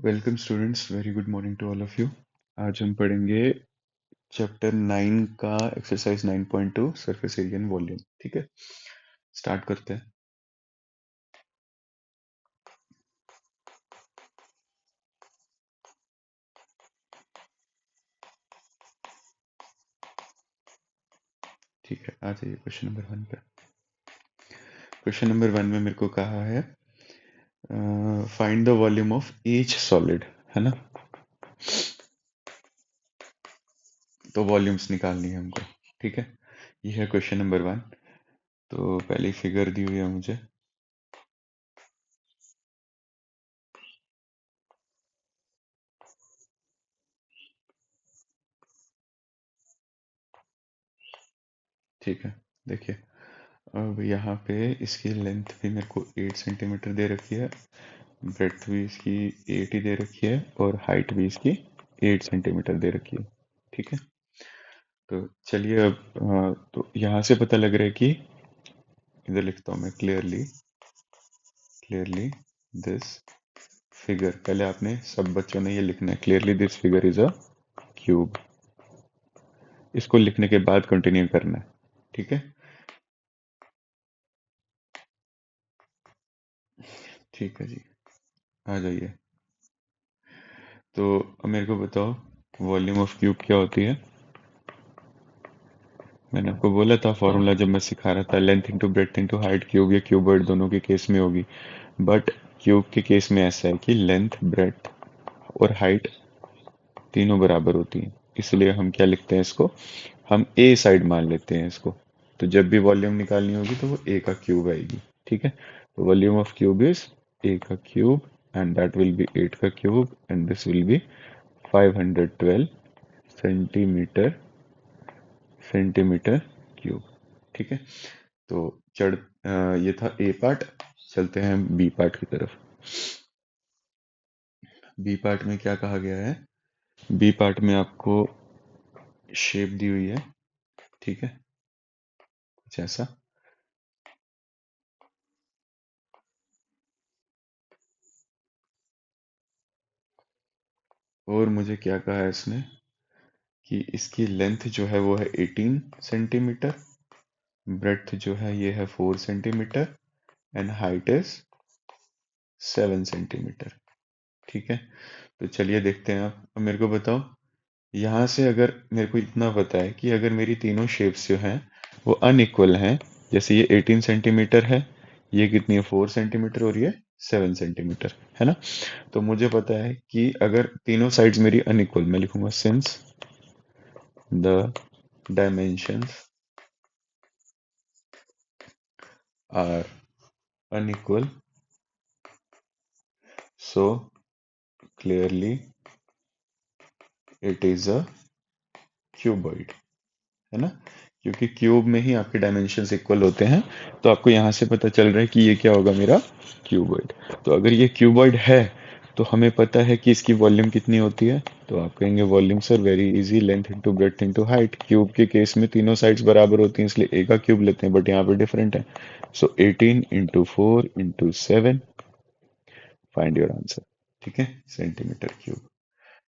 Welcome students, very good morning to all of you. आज हम पढ़ेंगे चैप्टर 9 का exercise 9.2 surface area and volume. ठीक है, स्टार्ट करते हैं। ठीक है, आ जाइए क्वेश्चन नंबर 1 पे। क्वेश्चन नंबर 1 में मेरे को कहा है find the volume of each solid, है ना। तो वॉल्यूम्स निकालनी है हमको। ठीक है, ये है क्वेश्चन नंबर 1। तो पहली फिगर दी हुई है मुझे। ठीक है, देखिए। अब यहाँ पे इसकी लेंथ भी मेरे को 8 सेंटीमीटर दे रखी है, ब्रेड्थ भी इसकी 8 ही दे रखी है, और हाइट भी इसकी 8 सेंटीमीटर दे रखी है। ठीक है, तो चलिए अब तो यहाँ से पता लग रहा है कि, इधर लिखता हूँ मैं, क्लियरली क्लियरली दिस फिगर। पहले आपने सब बच्चों ने ये लिखना है, clearly this figure is a cube. इसको लिखने के बाद कंटिन्यू करना है। ठीक है, ठीक है जी, आ जाइए। तो अब मेरे को बताओ, वॉल्यूम ऑफ क्यूब क्या होती है। मैंने आपको बोला था फॉर्मूला जब मैं सिखा रहा था, length into breadth into height, cube या क्यूबॉइड दोनों के केस में होगी। बट क्यूब के केस में ऐसा है कि लेंथ, ब्रेड्थ और हाइट तीनों बराबर होती हैं। इसलिए हम क्या लिखते हैं इसको, हम ए साइड मान लेते हैं इसको। तो जब भी वॉल्यूम निकालनी होगी तो वो ए का क्यूब आएगी। ठीक है, तो volume of cube is a का cube, and that will be 8 का cube, and this will be 512 centimetre centimetre cube. ठीक है, तो ये था ए पार्ट। चलते हैं बी पार्ट की तरफ। बी पार्ट में क्या कहा गया है। बी पार्ट में आपको शेप दी हुई है। ठीक है, कुछ ऐसा। और मुझे क्या कहा है इसने कि इसकी लेंथ जो है वो है 18 सेंटीमीटर, ब्रेड्थ जो है ये है 4 centimetre, and height is 7 centimetre. ठीक है, तो चलिए देखते हैं। आप अब मेरे को बताओ, यहाँ से अगर मेरे को इतना पता है कि अगर मेरी तीनों शेप्स जो हैं वो अनइक्वल हैं, जैसे ये 18 सेंटीमीटर है, ये कितनी है 4 सेंटीमीटर, और ये 7 सेंटीमीटर है ना। तो मुझे पता है कि अगर तीनों साइड्स मेरी अनइक्वल, मैं लिखूंगा since the dimensions are unequal, so clearly it is a cuboid, है ना। क्योंकि क्यूब में ही आपके डायमेंशंस इक्वल होते हैं, तो आपको यहाँ से पता चल रहा है कि ये क्या होगा, मेरा क्यूबॉइड। तो अगर ये क्यूबॉइड है तो हमें पता है कि इसकी वॉल्यूम कितनी होती है। तो आप कहेंगे volume sir very easy, length into breadth into height. Cube के केस में तीनों साइड्स बराबर होती हैं, इसलिए ए का क्यूब लेते हैं, बट यहाँ पे डिफरेंट है। सो 18 into 4 into 7, find your answer. ठीक है, सेंटीमीटर क्यूब।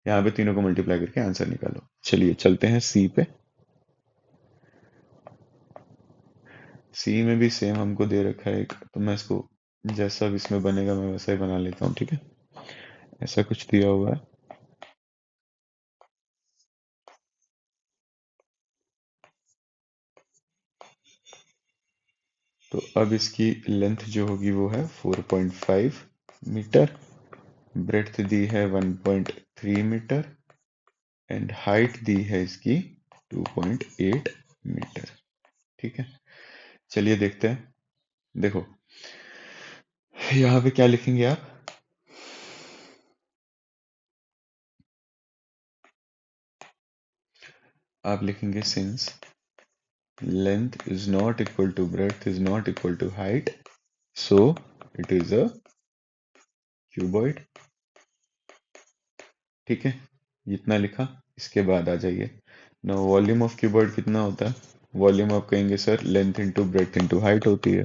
यहाँ पे तीनों को मल्टीप्लाई करके आंसर निकालो। चलिए चलते हैं सी पे। सी में भी सेम हमको दे रखा है एक, तो मैं इसको जैसा भी इसमें बनेगा मैं वैसा ही बना लेता हूँ। ठीक है, ऐसा कुछ दिया हुआ है। तो अब इसकी लेंथ जो होगी वो है 4.5 मीटर, ब्रेड्थ दी है 1.3 मीटर, एंड हाइट दी है इसकी 2.8 मीटर। ठीक है, चलिए देखते हैं। देखो यहाँ पे क्या लिखेंगे आप लिखेंगे since length is not equal to breadth is not equal to height, so it is a cuboid। ठीक है, जितना लिखा इसके बाद आ जाइए। ना वॉल्यूम ऑफ क्यूबॉइड कितना होता है। वॉल्यूम आप कहेंगे sir length into breadth into height होती है।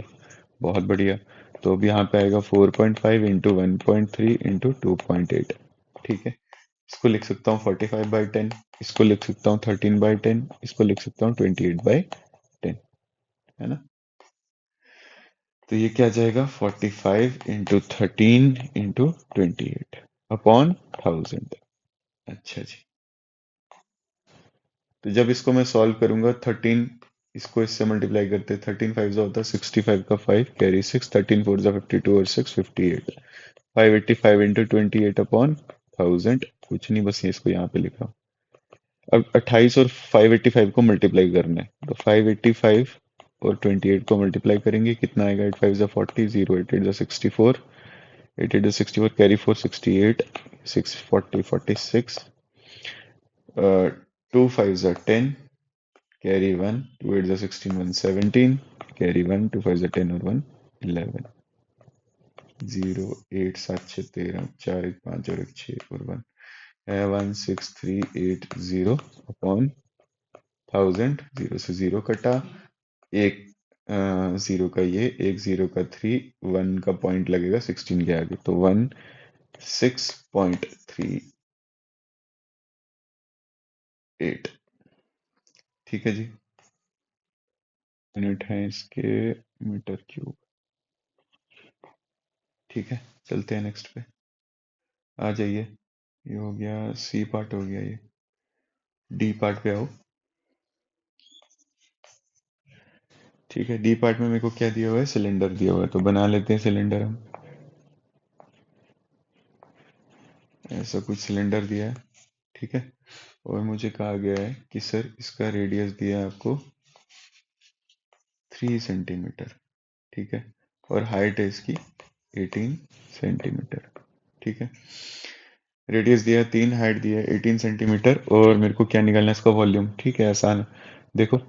बहुत बढ़िया। तो अब यहाँ पे आएगा 4.5 इंटू 1.3 इंटू 2.8। ठीक है, इसको लिख सकता हूँ 45/10, इसको लिख सकता हूँ 13/10, इसको लिख सकता हूँ 28/10, है ना। तो ये क्या आ जाएगा, 45 × 13 × 28 अपॉन 1000। अच्छा जी, तो जब इसको मैं सॉल्व करूंगा 13, इसको इससे मल्टीप्लाई करते, 13 5 होता है 65 का 5 कैरी 6, 13 4 52 और 6 58, 585 × 28 अपॉन 1000, कुछ नहीं, बस ये इसको यहाँ पे लिखा। अब 28 और 585 को मल्टीप्लाई करना है, तो 585 और 28 को मल्टीप्लाई करेंगे, कितना आएगा, 8 5 40, 0 8 8 64, 8 8 64 कैरी 4 68, 640 46, 2 5 10 कैरी 1, 2 8 16 1 17, कैरी 1, 2 5 10 और 1 11, 0 8 7 6 13, 4 1 5 और 1 6 और 1 16 3 8 0 अपॉन 1000, 0 से 0 कटा, एक 0 का ये, एक 0 का 3, 1 का पॉइंट लगेगा 16 के आगे, तो 16.38। ठीक है जी, यूनिट है इसके मीटर क्यूब। ठीक है, चलते हैं नेक्स्ट पे, आ जाइए। ये हो गया, सी पार्ट हो गया, ये डी पार्ट पे आओ। ठीक है, डी पार्ट में मेरे को क्या दिया हुआ है, सिलेंडर दिया हुआ है, तो बना लेते हैं सिलेंडर हम। ऐसा कुछ सिलेंडर दिया है, ठीक है, और मुझे कहा गया है कि सर इसका रेडियस दिया है आपको 3 सेंटीमीटर, ठीक है, और हाइट है इसकी 18 सेंटीमीटर। ठीक है, रेडियस दिया है 3, हाइट दिया है 18 सेंटीमीटर, और मेरे को क्या निकालना है, इसका वॉल्यूम। ठीक है, आसान है, देखो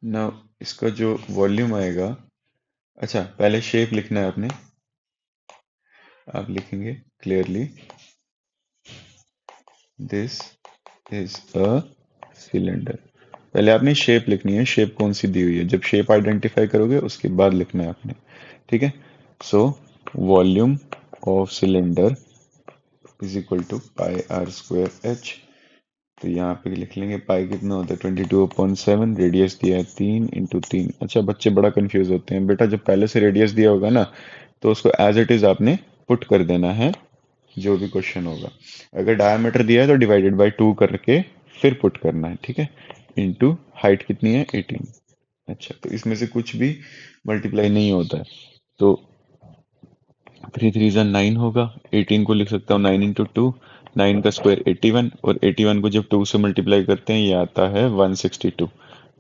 ना, इसका जो वॉल्यूम आएगा, अच्छा पहले शेप लिखना है आपने, आप लिखेंगे clearly, this is a cylinder. पहले आपने शेप लिखनी है, शेप कौन सी दी हुई है, जब शेप आइडेंटिफाई करोगे उसके बाद लिखना है आपने। ठीक है, so volume of cylinder is equal to πr²h। तो यहाँ पे लिख लेंगे, पाई कितना होता है 22/7, रेडियस दिया है 3 × 3। अच्छा, बच्चे बड़ा कंफ्यूज होते हैं बेटा, जब पहले से रेडियस दिया होगा ना, तो उसको एज इट इज आपने पुट कर देना है, जो भी क्वेश्चन होगा। अगर डायमीटर दिया है तो डिवाइडेड बाय 2 करके फिर पुट करना है, ठीक है, इनटू हाइट कितनी है 18। अच्छा, तो इसमें से कुछ भी मल्टीप्लाई नहीं होता है, तो 3 3 9 होगा, 18 को लिख सकता हूँ 9 × 2, 9 का स्क्वायर 81, और 81 को जब 2 से मल्टीप्लाई करते हैं ये आता है 162।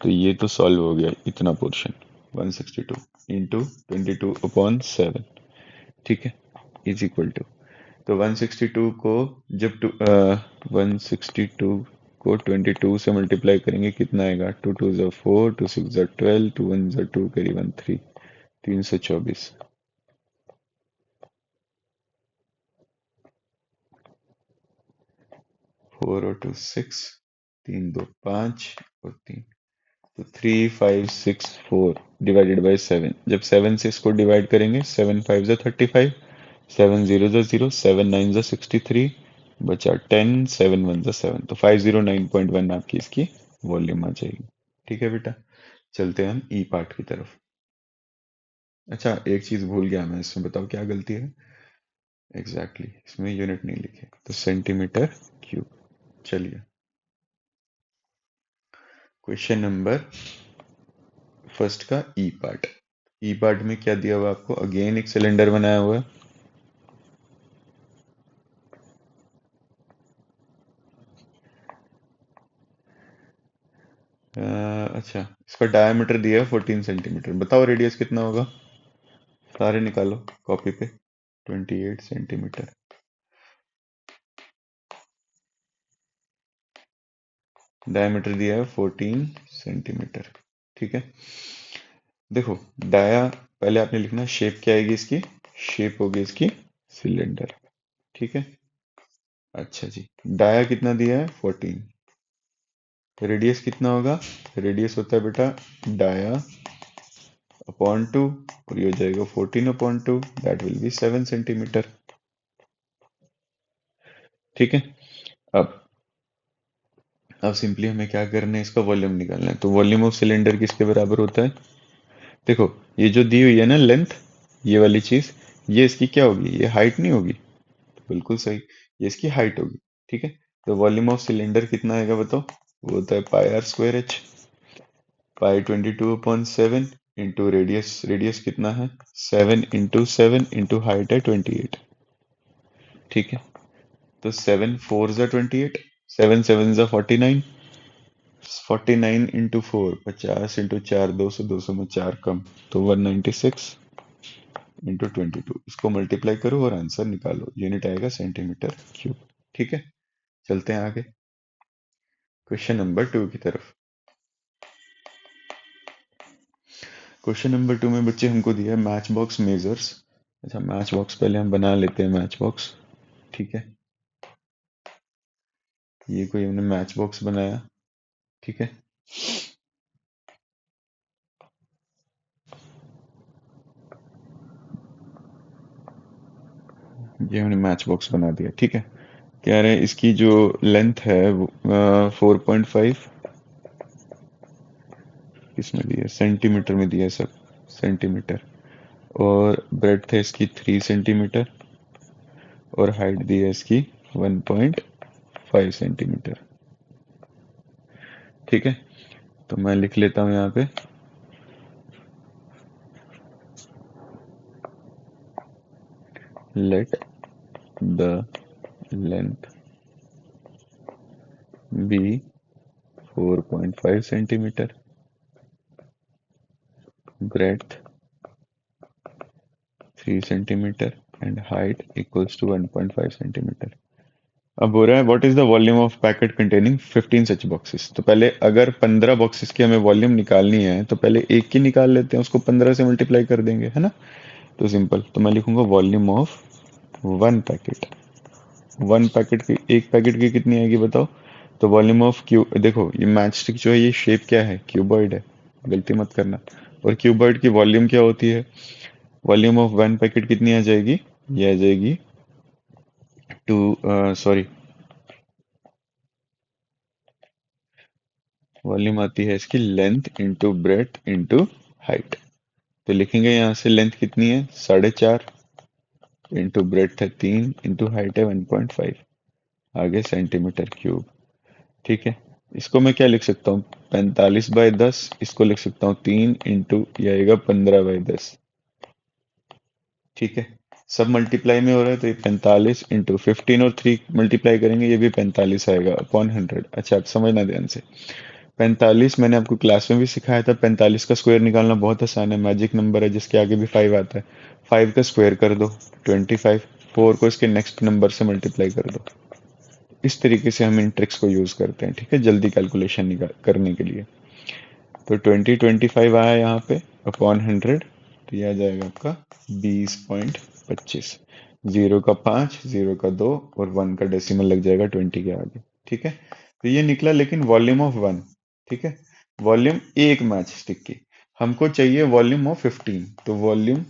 तो ये तो सॉल्व हो गया इतना पोर्शन, 162 इंटू 22/7, ठीक है, इज इक्वल टू, तो 162 को जब 162 को 22 से मल्टीप्लाई करेंगे, कितना आएगा, 2 2 ज़ा 4, 2 6 ज़ा 12, 2 1 ज़ा 2, कैरी 1 3, 324। 4 और 2 6, 3 2 5 और 3, तो 3564 डिवाइडेड बाई 7। जब 7 से इसको डिवाइड करेंगे, 7 5 ज़ा 35, 7 0 ज़ा 0, 7 9 ज़ा 63, बचा 10, 7 1 ज़ा 7, तो 509.1 आपकी इसकी वॉल्यूम आ जाएगी। ठीक है बेटा, चलते हैं हम ई पार्ट की तरफ। अच्छा, एक चीज भूल गया मैं इसमें, बताओ क्या गलती है। एग्जैक्टली इसमें यूनिट नहीं लिखे, तो सेंटीमीटर क्यूब। चलिए, क्वेश्चन नंबर फर्स्ट का ई पार्ट। ई पार्ट में क्या दिया हुआ आपको, अगेन एक सिलेंडर बनाया हुआ है, अच्छा इसका डायमीटर दिया है 14 सेंटीमीटर, बताओ रेडियस कितना होगा, सारे निकालो कॉपी पे। 28 सेंटीमीटर, डायमीटर दिया है 14 सेंटीमीटर। ठीक है, देखो डाया, पहले आपने लिखना शेप क्या आएगी इसकी, शेप होगी इसकी सिलेंडर। ठीक है, अच्छा जी, डाया कितना दिया है 14, रेडियस कितना होगा, रेडियस होता है बेटा डाया अपॉन 2, और ये हो जाएगा 14/2, दैट विल बी 7 सेंटीमीटर। ठीक है। अब अब सिंपली हमें क्या करना है, इसका वॉल्यूम निकालना है। तो वॉल्यूम ऑफ सिलेंडर किसके बराबर होता है? देखो, ये जो दी हुई है ना लेंथ, ये वाली चीज, ये इसकी क्या होगी? ये हाइट नहीं होगी? बिल्कुल सही, ये इसकी हाइट होगी। ठीक है। तो वॉल्यूम ऑफ सिलेंडर कितना आएगा बताओ? वो होता है pi r square h. Pi 22/7 into radius, radius कितना है? 7 इंटू 7 इंटू हाइट है 28। ठीक है। तो 7 4 ज़ा 28, 7 7 ज़ा 49, 49 इंटू 4, 50 इंटू 4, 200, 200 में 4 कम, तो 196 इंटू 22, इसको मल्टीप्लाई करो और आंसर निकालो। यूनिट आएगा सेंटीमीटर क्यूब। ठीक है। चलते हैं आगे क्वेश्चन नंबर 2 की तरफ। क्वेश्चन नंबर 2 में बच्चे हमको दिया है मैच बॉक्स मेजर्स। अच्छा, मैच बॉक्स पहले हम बना लेते हैं मैच बॉक्स। ठीक है। ये कोई हमने मैच बॉक्स बनाया। ठीक है। ये हमने मैच बॉक्स बना दिया। ठीक है। कह रहे हैं इसकी जो लेंथ है वो 4.5, किसमें दिया है? सेंटीमीटर में दिया है सब, सेंटीमीटर। और ब्रेड्थ है इसकी 3 सेंटीमीटर, और हाइट दी है इसकी 1.5 सेंटीमीटर। ठीक है। तो मैं लिख लेता हूँ यहाँ पे, let the length be 4.5 centimetre, breadth 3 centimetre, and height equals to 1.5 centimetre. अब हो रहा है what is the volume of packet containing 15 such boxes. तो पहले अगर 15 बॉक्सेस की हमें वॉल्यूम निकालनी है तो पहले एक की निकाल लेते हैं, उसको 15 से मल्टीप्लाई कर देंगे, है ना। तो सिंपल, तो मैं लिखूंगा volume of one packet. One packet की, एक पैकेट की कितनी आएगी बताओ? तो वॉल्यूम ऑफ क्यू, देखो ये मैच स्टिक जो है ये शेप क्या है? क्यूबॉइड है, गलती मत करना। और क्यूबॉइड की वॉल्यूम क्या होती है? वॉल्यूम ऑफ वन पैकेट कितनी आ जाएगी? ये आ जाएगी टू, सॉरी, वॉल्यूम आती है इसकी length into breadth into height. तो लिखेंगे यहाँ से लेंथ कितनी है? 4.5, इंटू ब्रेथ है 3, इंटू हाइट है 1.5, आगे सेंटीमीटर क्यूब। ठीक है। इसको मैं क्या लिख सकता हूँ? 45/10। इसको लिख सकता हूँ 3 इंटू, ये आएगा 15/10। ठीक है। सब मल्टीप्लाई में हो रहा है तो ये 45 इंटू 15, और 3 मल्टीप्लाई करेंगे ये भी 45 आएगा अपॉन 100। अच्छा, आप समझना ध्यान से। 45 मैंने आपको क्लास में भी सिखाया था, 45 का स्क्वायर निकालना बहुत आसान है, मैजिक नंबर है जिसके आगे भी 5 आता है। 5 का स्क्वायर कर दो 25, 4 को इसके नेक्स्ट नंबर से मल्टीप्लाई कर दो। इस तरीके से हम इन ट्रिक्स को यूज करते हैं, ठीक है, जल्दी कैलकुलेशन करने के लिए। तो 2025 आया यहाँ पे अपॉन 100, तो यह आ जाएगा आपका 20.25। जीरो का 5, जीरो का 2, और 1 का डेसिमल लग जाएगा 20 के आगे। ठीक है। तो ये निकला, लेकिन वॉल्यूम ऑफ 1। ठीक है। वॉल्यूम एक मैच स्टिक की, हमको चाहिए वॉल्यूम ऑफ 15। तो volume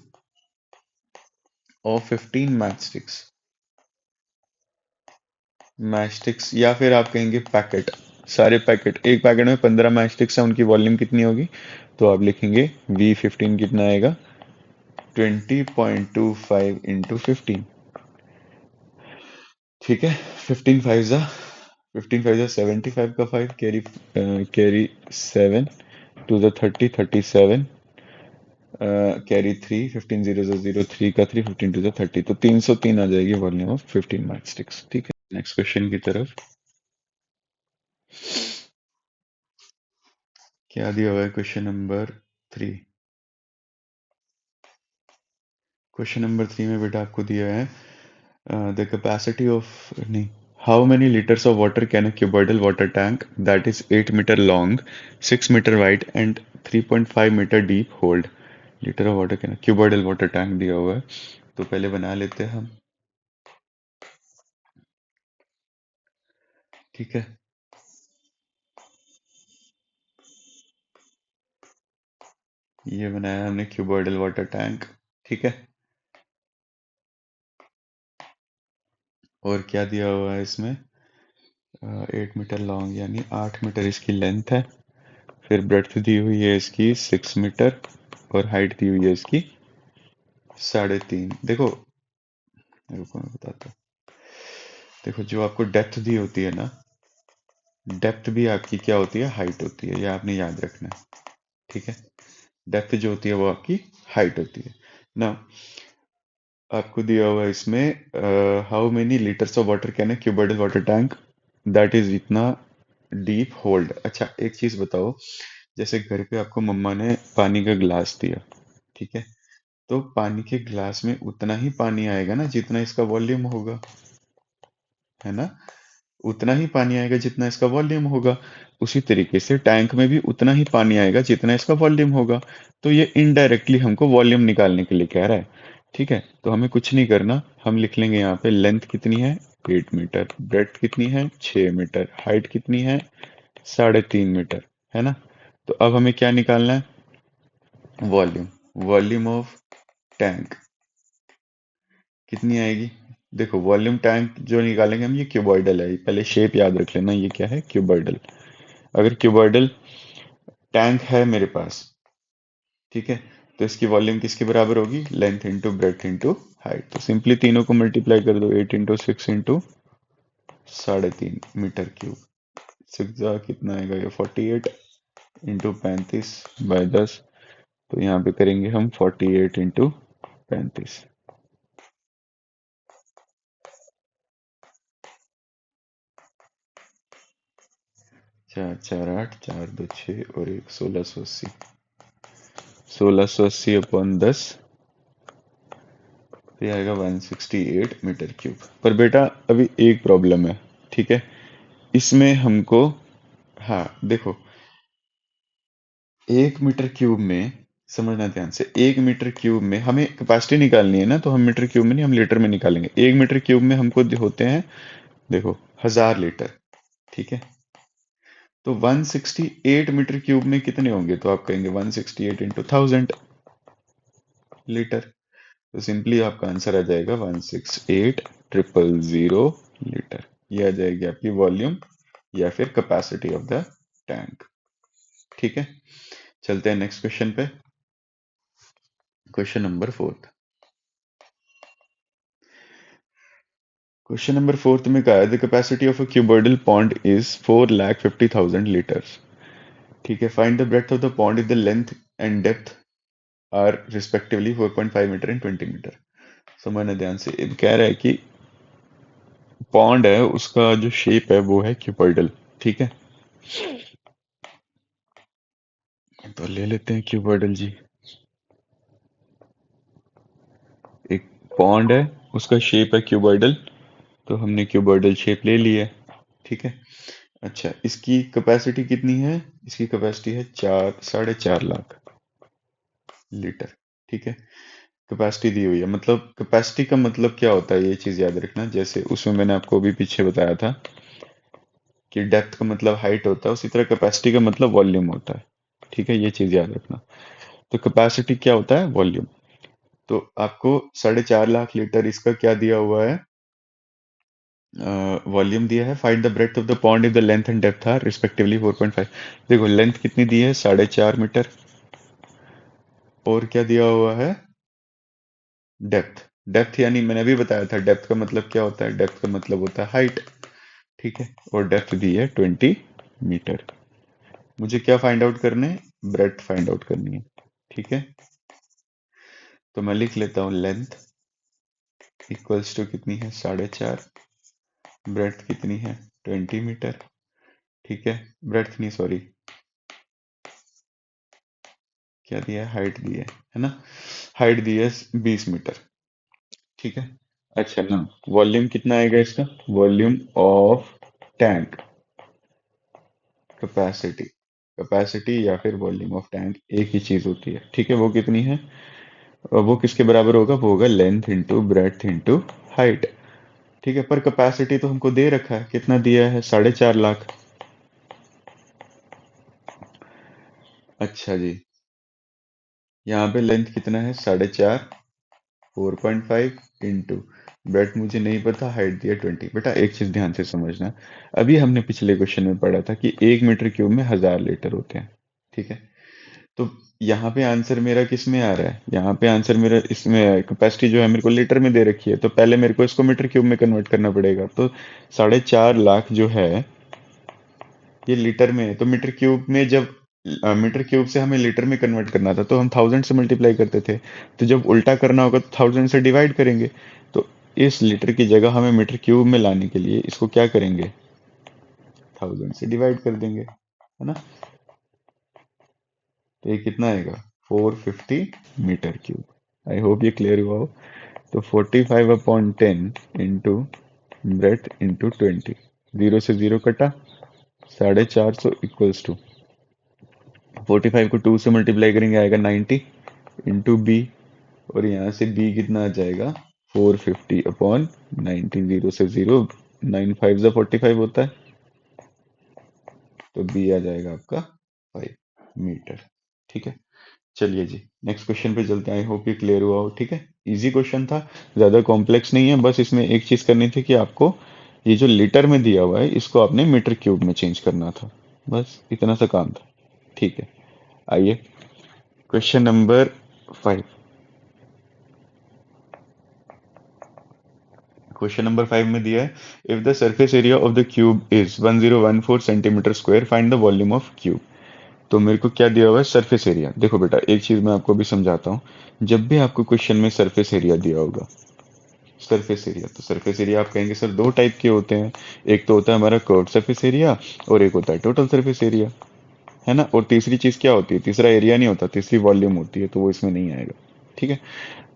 of 15 match sticks, match sticks, या फिर आप कहेंगे पैकेट, सारे पैकेट, एक पैकेट में 15 मैच स्टिक्स है, उनकी वॉल्यूम कितनी होगी? तो आप लिखेंगे V15 कितना आएगा? 20.25 इंटू 15। ठीक है। 15 5 75 का 5 carry, carry 7 to the 30, 37, carry 3, 15 0 0 3 का 3, 15 टू द 30, तो 303 आ जाएगी वॉल्यूम ऑफ 15 मैच स्टिक्स। ठीक है। नेक्स्ट क्वेश्चन की तरफ। क्या दिया हुआ है क्वेश्चन नंबर 3? क्वेश्चन नंबर 3 में बेटा आपको दिया है द कैपेसिटी ऑफ, नहीं, how many litres of water can a cuboidal water tank that is 8 metre long, 6 metre wide and 3.5 metre deep hold? Litre of water can, cuboidal water tank दिया हुआ है, तो पहले बना लेते हैं हम। ठीक है। ये बनाया हमने क्यूबॉइडल वाटर टैंक। ठीक है। और क्या दिया हुआ है इसमें? 8 मीटर लॉन्ग यानी 8 मीटर इसकी लेंथ है। फिर ब्रेड्थ दी हुई है इसकी 6 मीटर, और हाइट दी हुई है इसकी 3.5। देखो, रुको मैं बताता हूँ। देखो, जो आपको डेप्थ दी होती है ना, डेप्थ भी आपकी क्या होती है? हाइट होती है, ये आपने याद रखना है। ठीक है, डेप्थ जो होती है वो आपकी हाइट होती है ना। आपको दिया हुआ है इसमें how many litres of water can a cuboidal water tank that is इतना डीप होल्ड। अच्छा, एक चीज बताओ, जैसे घर पे आपको मम्मा ने पानी का ग्लास दिया, ठीक है, तो पानी के ग्लास में उतना ही पानी आएगा ना जितना इसका वॉल्यूम होगा, है ना? उतना ही पानी आएगा जितना इसका वॉल्यूम होगा। उसी तरीके से टैंक में भी उतना ही पानी आएगा जितना इसका वॉल्यूम होगा। तो ये इनडायरेक्टली हमको वॉल्यूम निकालने के लिए कह रहा है। ठीक है, तो हमें कुछ नहीं करना, हम लिख लेंगे यहाँ पे लेंथ कितनी है 8 मीटर, ब्रेड्थ कितनी है 6 मीटर, हाइट कितनी है 3.5 मीटर, है ना? तो अब हमें क्या निकालना है? वॉल्यूम। वॉल्यूम ऑफ टैंक कितनी आएगी? देखो, वॉल्यूम टैंक जो निकालेंगे हम, ये क्यूबॉइडल है, पहले शेप याद रख लेना, ये क्या है? क्यूबॉइडल। अगर क्यूबॉइडल टैंक है मेरे पास, ठीक है, तो इसकी वॉल्यूम किसके बराबर होगी? Length into breadth into height. तो सिंपली तीनों को मल्टीप्लाई कर दो, 8 into 6 into 3.5 metre cube. Six कितना आएगा? ये 48 इंटू 35/10। तो यहाँ पे करेंगे हम 48 इंटू 35। 4 4 8, 4 2 6 और एक 1680। 1680/10, तो ये आएगा 168 मीटर क्यूब। पर बेटा अभी एक प्रॉब्लम है, ठीक है, इसमें हमको, हाँ देखो, 1 मीटर क्यूब में, समझना ध्यान से, 1 मीटर क्यूब में हमें कैपेसिटी निकालनी है ना, तो हम मीटर क्यूब में नहीं, हम लीटर में निकालेंगे। 1 मीटर क्यूब में हमको होते हैं, देखो, 1000 लीटर। ठीक है, तो 168 मीटर क्यूब में कितने होंगे? तो आप कहेंगे 168 इंटू 1000 लीटर। तो सिंपली आपका आंसर आ जाएगा 168,000 लीटर। ये आ जाएगी आपकी वॉल्यूम या फिर कैपेसिटी ऑफ द टैंक। ठीक है, चलते हैं नेक्स्ट क्वेश्चन पे। Question number fourth. Question number fourth में कहा है the capacity of a cuboidal pond is 4,50,000 litres. ठीक है, find the breadth of the pond if the length and depth are respectively 4.5 metre and 20 metre. समझना ध्यान से, ये कह रहा है कि पॉन्ड है, उसका जो शेप है वो है क्यूबॉइडल। ठीक है, तो ले लेते हैं क्यूबॉइडल जी। एक पॉन्ड है, उसका शेप है क्यूबॉइडल, तो हमने क्यूबॉइडल शेप ले ली है। ठीक है, अच्छा, इसकी कैपेसिटी कितनी है? इसकी कैपेसिटी है 4 साढ़े 4 लाख लीटर। ठीक है, कैपेसिटी दी हुई है, मतलब कैपेसिटी का मतलब क्या होता है, ये चीज याद रखना। जैसे उसमें मैंने आपको अभी पीछे बताया था कि डेप्थ का मतलब हाइट होता है, उसी तरह कैपेसिटी का मतलब वॉल्यूम होता है। ठीक है, ये चीज याद रखना। तो कैपेसिटी क्या होता है? वॉल्यूम। तो आपको 4.5 लाख लीटर इसका क्या दिया हुआ है? वॉल्यूम दिया है। Find the breadth of the pond if the length and depth are respectively 4.5। देखो, लेंथ कितनी दी है? 4.5 मीटर। और क्या दिया हुआ है? डेप्थ। डेप्थ यानी मैंने अभी बताया था, डेप्थ का मतलब क्या होता है? डेप्थ का मतलब होता है हाइट। ठीक है, और डेप्थ दी है 20 मीटर। मुझे क्या फाइंड आउट करने हैं? ब्रेड्थ फाइंड आउट करनी है। ठीक है, तो मैं लिख लेता हूँ लेंथ इक्वल्स टू कितनी है? 4.5। ब्रेड्थ कितनी है? 20 मीटर। ठीक है, ब्रेड्थ नहीं, सॉरी, क्या दिया है? हाइट दी है ना? हाइट दी है 20 मीटर। ठीक है, अच्छा ना, वॉल्यूम कितना आएगा इसका? Volume of tank, capacity. Capacity या फिर वॉल्यूम ऑफ टैंक एक ही चीज होती है। ठीक है, वो कितनी है? और वो किसके बराबर होगा? वो होगा length into breadth into height. ठीक है, पर कैपेसिटी तो हमको दे रखा है, कितना दिया है? 4.5 लाख। अच्छा जी, यहाँ पे लेंथ कितना है? 4.5, 4.5 इंटू ब्रेथ मुझे नहीं पता, हाइट दिया 20। बेटा एक चीज ध्यान से समझना, अभी हमने पिछले क्वेश्चन में पढ़ा था कि 1 मीटर क्यूब में 1000 लीटर होते हैं। ठीक है, तो यहाँ पे आंसर मेरा किस में आ रहा है, यहाँ पे आंसर मेरा इसमें कैपेसिटी जो है मेरे को लीटर में दे रखी है, तो पहले मेरे को इसको मीटर क्यूब में कन्वर्ट करना पड़ेगा। तो 4.5 लाख जो है ये लीटर में है, तो मीटर क्यूब में जब मीटर क्यूब से हमें लीटर में कन्वर्ट करना था तो हम 1000 से मल्टीप्लाई करते थे, तो जब उल्टा करना होगा तो 1000 से डिवाइड करेंगे। तो इस लीटर की जगह हमें मीटर क्यूब में लाने के लिए इसको क्या करेंगे, 1000 से डिवाइड कर देंगे, है ना। तो ये कितना आएगा, 450 मीटर क्यूब। आई होप ये क्लियर हुआ हो। तो 45/10 इंटू ब्रेथ इंटू 20, 0 से 0 कटा, 450 इक्वल्स टू 45 को 2 से मल्टीप्लाई करेंगे आएगा 90 इंटू बी, और यहाँ से बी कितना आ जाएगा, 450/90, 0 से 0, 9 5 ज़ा 45 होता है, तो बी आ जाएगा आपका 5 मीटर। ठीक है, चलिए जी नेक्स्ट क्वेश्चन पे चलते हैं। आई होप ये क्लियर हुआ हो। ठीक है, इजी क्वेश्चन था, ज़्यादा कॉम्प्लेक्स नहीं है, बस इसमें एक चीज़ करनी थी कि आपको ये जो लीटर में दिया हुआ है इसको आपने मीटर क्यूब में चेंज करना था, बस इतना सा काम था। ठीक है, आइए क्वेश्चन नंबर 5। क्वेश्चन नंबर 5 में दिया है, if the surface area of the cube is 1014 centimetre square find the volume of cube. तो मेरे को क्या दिया हुआ है, सरफेस एरिया। देखो बेटा एक चीज मैं आपको भी समझाता हूँ, जब भी आपको क्वेश्चन में सरफेस एरिया दिया होगा, सरफेस एरिया, तो सरफेस एरिया आप कहेंगे सर दो टाइप के होते हैं, एक तो होता है हमारा कर्व सरफेस एरिया और एक होता है टोटल सरफेस एरिया, है ना। और तीसरी चीज क्या होती है, तीसरा एरिया नहीं होता, तीसरी वॉल्यूम होती है, तो वो इसमें नहीं आएगा। ठीक है,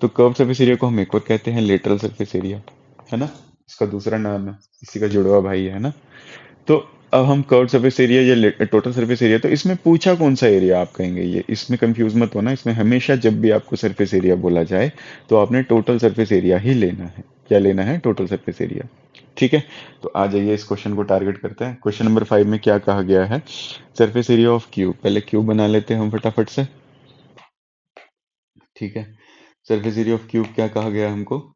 तो कर्व सरफेस एरिया को हम एक और कहते हैं लेटरल सरफेस एरिया, है ना, इसका दूसरा नाम है, इसी का जुड़वा भाई है ना। तो अब हम कर्व सरफेस एरिया या टोटल सरफेस एरिया, तो इसमें पूछा कौन सा एरिया आप कहेंगे, ये इसमें कंफ्यूज मत होना, इसमें हमेशा जब भी आपको सरफेस एरिया बोला जाए तो आपने टोटल सरफेस एरिया ही लेना है। क्या लेना है, टोटल सरफेस एरिया। ठीक है, तो आ जाइए इस क्वेश्चन को टारगेट करते हैं। क्वेश्चन नंबर 5 में क्या कहा गया है, सरफेस एरिया ऑफ क्यूब, पहले क्यूब बना लेते हैं हम फटाफट से। ठीक है, सरफेस एरिया ऑफ क्यूब क्या कहा गया हमको,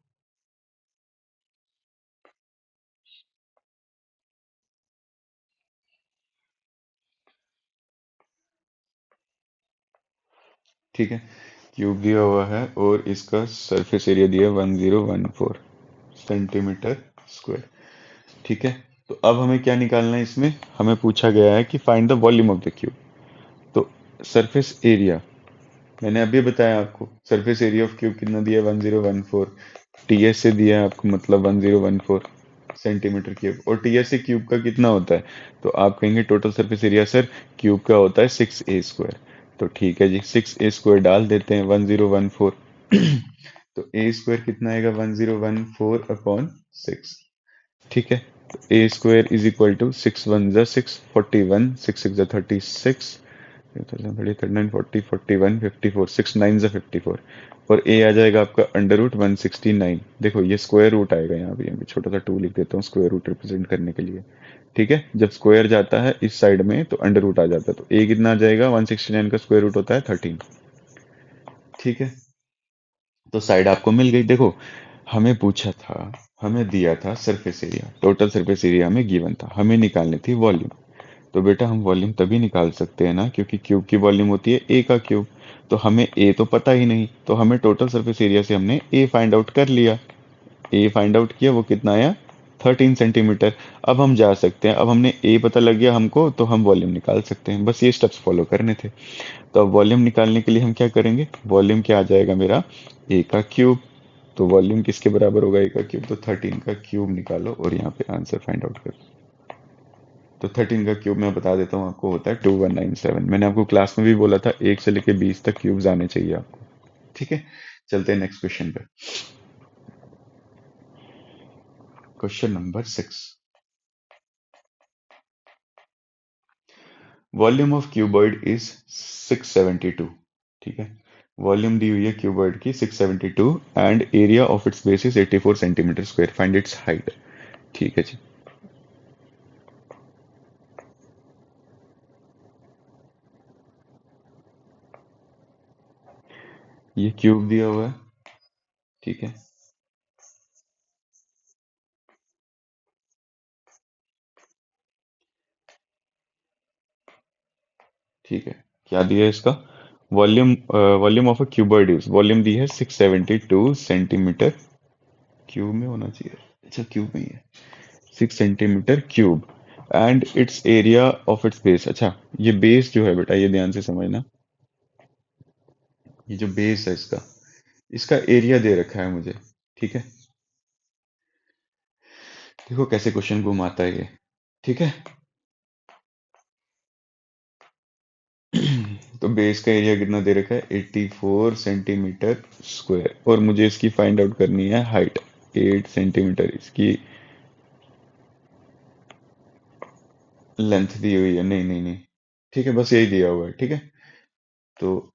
ठीक है, क्यूब दिया हुआ है और इसका सरफेस एरिया दिया है 1014 सेंटीमीटर स्क्वायर। ठीक है, तो अब हमें क्या निकालना है, इसमें हमें पूछा गया है कि find the volume of the cube. तो सरफेस एरिया मैंने अभी बताया आपको, सरफेस एरिया ऑफ क्यूब कितना दिया है, 1014, टीएस से दिया है आपको, मतलब 1014 सेंटीमीटर क्यूब, और टीएस से क्यूब का कितना होता है, तो आप कहेंगे total surface area sir cube का होता है 6a²। तो ठीक है जी, 6a² डाल देते हैं 1014, तो a² कितना आएगा, 1014/6। ठीक है, तो a² इज इक्वल टू 6 1 ज़ा 6, 41, 6 6 ज़ा 36, 39 40 41 54, 6 9 ज़ा 54, और a आ जाएगा आपका √169। देखो ये स्क्वायर रूट आएगा, यहाँ भी मैं छोटा सा 2 लिख देता हूँ स्क्वायर रूट रिप्रेजेंट करने के लिए। ठीक है, जब स्क्वायर जाता है इस साइड में तो अंडर रूट आ जाता है, तो a कितना आ जाएगा, 169 का स्क्वायर रूट होता है 13। ठीक है, तो साइड आपको मिल गई। देखो हमें पूछा था, हमें दिया था surface area, total surface area हमें गिवन था, हमें निकालनी थी वॉल्यूम। तो बेटा हम वॉल्यूम तभी निकाल सकते हैं ना, क्योंकि क्यूब की वॉल्यूम होती है ए का क्यूब। तो हमें ए तो पता ही नहीं, तो हमें टोटल सरफेस एरिया से हमने ए फाइंड आउट कर लिया। ए फाइंड आउट किया, वो कितना आया, 13 सेंटीमीटर। अब हम जा सकते हैं, अब हमने ए पता लग गया हमको, तो हम वॉल्यूम निकाल सकते हैं, बस ये स्टेप्स फॉलो करने थे। तो अब वॉल्यूम निकालने के लिए हम क्या करेंगे, वॉल्यूम क्या आ जाएगा मेरा, ए का क्यूब। तो वॉल्यूम किसके बराबर होगा, ए का क्यूब, तो 13 का क्यूब निकालो और यहाँ पे आंसर फाइंड आउट करो। तो 13 का क्यूब मैं बता देता हूँ आपको, होता है 2197। मैंने आपको क्लास में भी बोला था 1 से लेके 20 तक क्यूब्स आने चाहिए आपको। ठीक है, चलते हैं नेक्स्ट क्वेश्चन पे। Question number 6, volume of cuboid is 672। ठीक है, वॉल्यूम दी हुई है क्यूबॉइड की 672 and area of its base is 84 centimetre square, find its height. ठीक है जी, ये क्यूब दिया हुआ है, ठीक है, ठीक है। क्या दिया है इसका? Volume, volume of a cuboid is, volume दी है 672 सेंटीमीटर क्यूब में होना चाहिए। अच्छा, क्यूब में ही है। 6 centimetre cube. And it's area of its base. अच्छा, ये बेस जो है बेटा, ये ध्यान से समझना। ये जो बेस है इसका, इसका एरिया दे रखा है मुझे। ठीक है, देखो कैसे क्वेश्चन घुमाता है ये। ठीक है, तो बेस का एरिया कितना दे रखा है? 84 सेंटीमीटर स्क्वायर। और मुझे इसकी फाइंड आउट करनी है हाइट, 8 सेंटीमीटर इसकी लेंथ दी हुई है। नहीं नहीं नहीं, ठीक है, बस यही दिया हुआ है। ठीक है, तो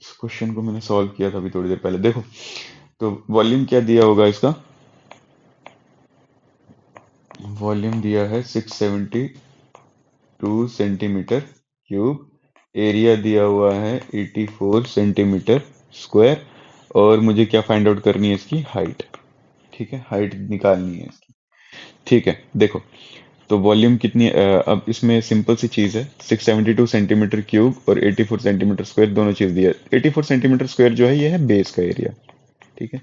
इस क्वेश्चन को मैंने सॉल्व किया था अभी थोड़ी देर पहले। देखो, तो वॉल्यूम क्या दिया होगा इसका? वॉल्यूम दिया है 672 सेंटीमीटर क्यूब। एरिया दिया हुआ है 84 सेंटीमीटर स्क्वायर। और मुझे क्या फाइंड आउट करनी है? इसकी हाइट। ठीक है, हाइट निकालनी है इसकी। ठीक है, देखो, तो वॉल्यूम कितनी अब इसमें सिंपल सी चीज है। 672 सेंटीमीटर क्यूब और 84 सेंटीमीटर स्क्वायर दोनों चीज दी है। 84 सेंटीमीटर स्क्वायर जो है, ये है बेस का एरिया। ठीक है,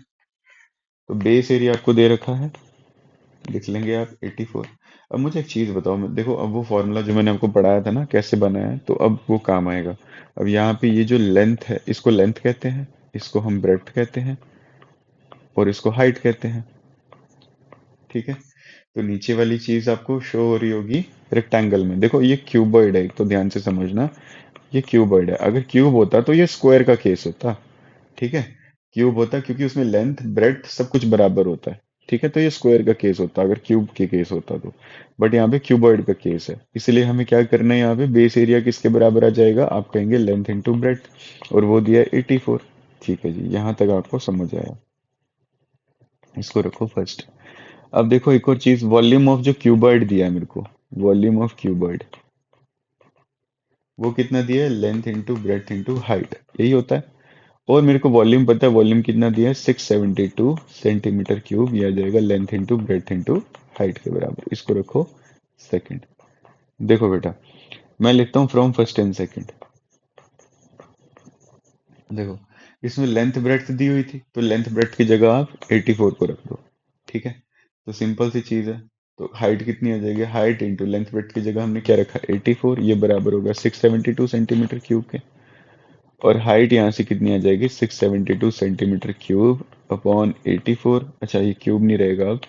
तो बेस एरिया आपको दे रखा है, लिख लेंगे आप 84। अब मुझे एक चीज बताओ, देखो, अब वो फॉर्मूला जो मैंने आपको पढ़ाया था ना कैसे बनाया है, तो अब वो काम आएगा। अब यहाँ पे ये जो लेंथ है, इसको लेंथ कहते हैं, इसको हम ब्रेड्थ कहते हैं, और इसको हाइट कहते हैं। ठीक है, तो नीचे वाली चीज आपको शो हो रही होगी रेक्टेंगल में। देखो, ये क्यूबॉइड है, तो ध्यान से समझना। ये क्यूबॉइड है। अगर क्यूब होता तो ये स्क्वायर का केस होता। ठीक है, क्यूब होता क्योंकि उसमें लेंथ ब्रेड्थ सब कुछ बराबर होता है। ठीक है, तो ये स्क्वायर का केस होता अगर क्यूब के केस होता तो। बट यहाँ पे क्यूबॉइड का केस है, इसलिए हमें क्या करना है? यहाँ पे बेस एरिया किसके बराबर आ जाएगा? आप कहेंगे लेंथ इंटू ब्रेड्थ, और वो दिया है 84। ठीक है जी, यहाँ तक आपको समझ आया। इसको रखो फर्स्ट। अब देखो एक और चीज, वॉल्यूम ऑफ जो क्यूबॉइड दिया है मेरे को, वॉल्यूम ऑफ क्यूबॉइड, वो कितना दिया है? Length into breadth into height, यही होता है। और मेरे को वॉल्यूम पता है, वॉल्यूम कितना दिया है? 672 सेंटीमीटर क्यूब। यह आ जाएगा length into breadth into height के बराबर। इसको रखो सेकंड। देखो बेटा, मैं लिखता हूँ फ्रॉम फर्स्ट एंड सेकंड। देखो, इसमें लेंथ ब्रेड्थ दी हुई थी, तो लेंथ ब्रेड्थ की जगह आप 84 को रख दो। ठीक है, तो सिंपल सी चीज है। तो हाइट कितनी आ जाएगी? हाइट इंटू लेंथ ब्रेड्थ की जगह हमने क्या रखा? 84। ये बराबर होगा 672 सेंटीमीटर क्यूब के। और हाइट यहाँ से कितनी आ जाएगी? 672 सेंटीमीटर क्यूब अपॉन 84। अच्छा, ये क्यूब नहीं रहेगा अब,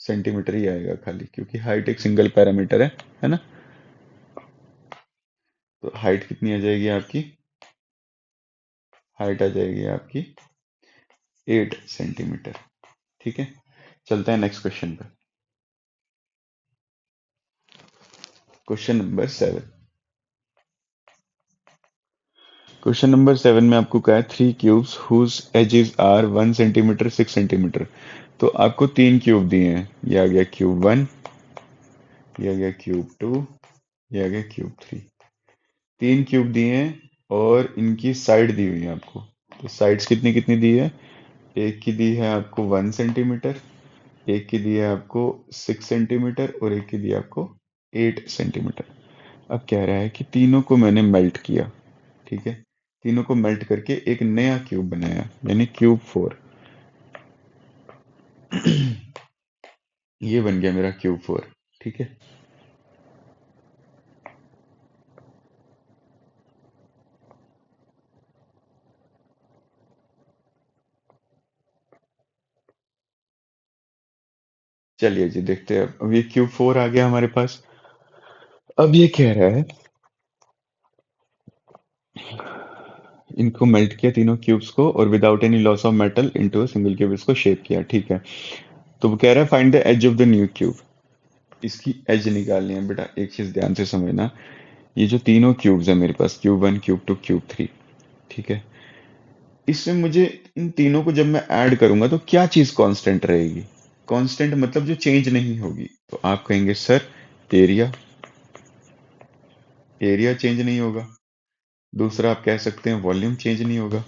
सेंटीमीटर ही आएगा खाली, क्योंकि हाइट एक सिंगल पैरामीटर है ना। तो हाइट कितनी आ जाएगी आपकी? हाइट आ जाएगी आपकी 8 सेंटीमीटर। ठीक है, चलते हैं नेक्स्ट क्वेश्चन पे। Question number 7। क्वेश्चन नंबर 7 में आपको कहा है 3 cubes whose edges are 1 centimetre 6 centimetre. तो आपको 3 क्यूब दिए हैं। ये आ गया क्यूब 1, ये आ गया क्यूब 2, ये आ गया क्यूब 3। 3 क्यूब दिए हैं, और इनकी साइड दी हुई है आपको। तो साइड्स कितनी कितनी दी है? एक की दी है आपको 1 सेंटीमीटर, एक की दी है आपको 6 सेंटीमीटर, और एक की दी है आपको 8 सेंटीमीटर। अब कह रहा है कि तीनों को मैंने मेल्ट किया। ठीक है, तीनों को मेल्ट करके एक नया क्यूब बनाया, यानी क्यूब 4। ये बन गया मेरा क्यूब 4। ठीक है, चलिए जी देखते हैं। अब ये क्यूब 4 आ गया हमारे पास। अब ये कह रहा है, इनको मेल्ट किया तीनों क्यूब्स को, और without any loss of metal into a single cube इसको शेप किया। ठीक है, तो वो कह रहा है find the edge of the new cube. इसकी एज निकालनी है बेटा। एक चीज ध्यान से समझना, ये जो तीनों क्यूब्स है मेरे पास, क्यूब 1 क्यूब 2 क्यूब 3, ठीक है, इसमें मुझे इन तीनों को जब मैं ऐड करूंगा तो क्या चीज कांस्टेंट रहेगी? कांस्टेंट मतलब जो चेंज नहीं होगी। तो आप कहेंगे सर एरिया, एरिया चेंज नहीं होगा। दूसरा आप कह सकते हैं वॉल्यूम चेंज नहीं होगा।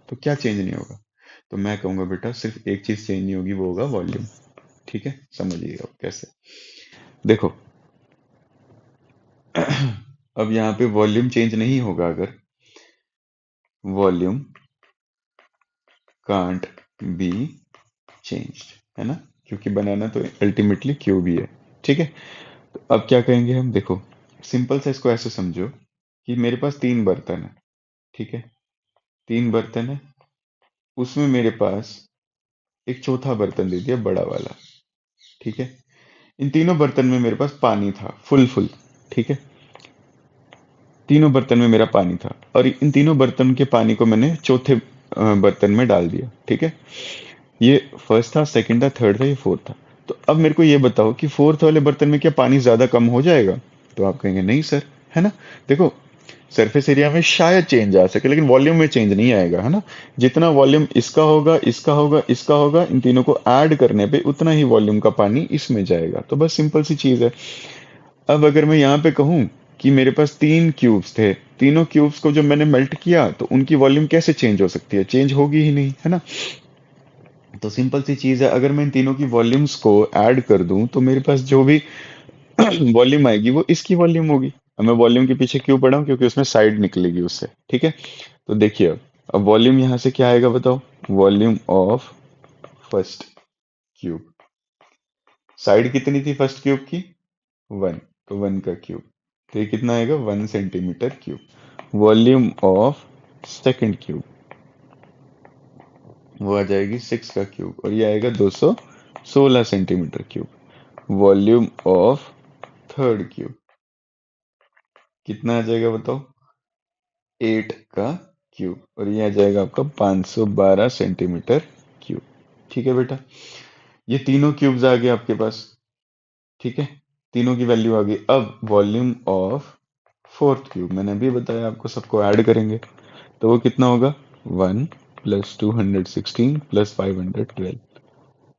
तो क्या चेंज नहीं होगा? तो मैं कहूंगा बेटा सिर्फ एक चीज चेंज नहीं होगी, वो होगा वॉल्यूम। ठीक है, समझिएगा आप कैसे। देखो, अब यहाँ पे वॉल्यूम चेंज नहीं होगा अगर वॉल्यूम कांट बी चेंज्ड, है ना, क्योंकि बनाना तो अल्टीमेटली क्यूब ही है। ठीक है, तो अब क्या कहेंगे हम, देखो सिंपल सा इसको ऐसे समझो कि मेरे पास तीन बर्तन है। ठीक है, तीन बर्तन है, उसमें मेरे पास एक चौथा बर्तन दे दिया बड़ा वाला। ठीक है, इन तीनों बर्तन में मेरे पास पानी था फुल फुल। ठीक है, तीनों बर्तन में मेरा पानी था और इन तीनों बर्तन के पानी को मैंने चौथे बर्तन में डाल दिया। ठीक है, ये फर्स्ट था, सेकंड था, थर्ड था, ये फोर्थ था। तो अब मेरे को ये बताओ कि फोर्थ वाले बर्तन में क्या पानी ज्यादा कम हो जाएगा? तो आप कहेंगे नहीं सर, है ना। देखो, सरफेस एरिया में शायद चेंज आ सके लेकिन वॉल्यूम में चेंज नहीं आएगा, है ना। जितना वॉल्यूम इसका होगा, इसका होगा, इसका होगा, इन तीनों को ऐड करने पे उतना ही वॉल्यूम का पानी इसमें जाएगा। तो बस सिंपल सी चीज है। अब अगर मैं यहाँ पे कहूँ कि मेरे पास तीन क्यूब्स थे, तीनों क्यूब्स को जब मैंने मेल्ट किया तो उनकी वॉल्यूम कैसे चेंज हो सकती है? चेंज होगी ही नहीं, है ना। तो सिंपल सी चीज है, अगर मैं इन तीनों की वॉल्यूम्स को ऐड कर दूं तो मेरे पास जो भी वॉल्यूम आएगी वो इसकी वॉल्यूम होगी। अब मैं वॉल्यूम के पीछे क्यों पड़ा हूं? क्योंकि उसमें साइड निकलेगी उससे। ठीक है, तो देखिए अब वॉल्यूम यहां से क्या आएगा बताओ? Volume of first cube. Side कितनी थी फर्स्ट क्यूब की? वन। तो वन का क्यूब, तो ये कितना आएगा? 1 centimetre cube. Volume of second cube, वो आ जाएगी 6 का क्यूब और ये आएगा 216 centimetre cube. Volume of third cube कितना आ जाएगा बताओ? 8 का क्यूब और ये आ जाएगा आपका 512 सेंटीमीटर क्यूब। ठीक है बेटा, ये तीनों क्यूब्स आ गए आपके पास। ठीक है, तीनों की वैल्यू आ गई। अब वॉल्यूम ऑफ फोर्थ क्यूब मैंने अभी बताया आपको, सबको ऐड करेंगे तो वो कितना होगा? 1 + 216 + 512।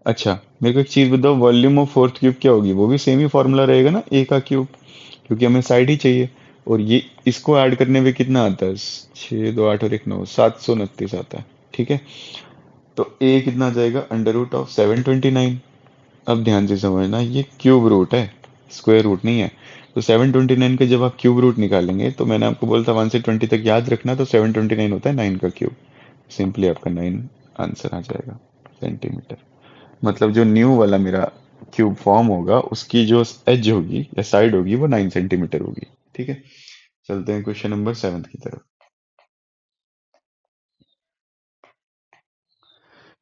अच्छा, मेरे को एक चीज बताओ, वॉल्यूम ऑफ फोर्थ क्यूब क्या होगी? वो भी सेम ही फॉर्मूला रहेगा ना, A का क्यूब, क्योंकि हमें साइड ही चाहिए। और ये इसको ऐड करने पे कितना आता है? 6 2 8 और 1 9, 729 आता है। ठीक है, तो ए कितना आ जाएगा? √729। अब ध्यान से समझना, ये क्यूब रूट है, स्क्वायर रूट नहीं है। तो 729 का जब आप क्यूब रूट निकालेंगे, तो मैंने आपको बोला था 1 से 20 तक याद रखना, तो 729 होता है 9 का क्यूब। सिंपली आपका 9 आंसर आ जाएगा सेंटीमीटर। मतलब जो न्यू वाला मेरा क्यूब फॉर्म होगा उसकी जो एज होगी या साइड होगी वो 9 सेंटीमीटर होगी। ठीक है, चलते हैं क्वेश्चन नंबर 7 की तरफ।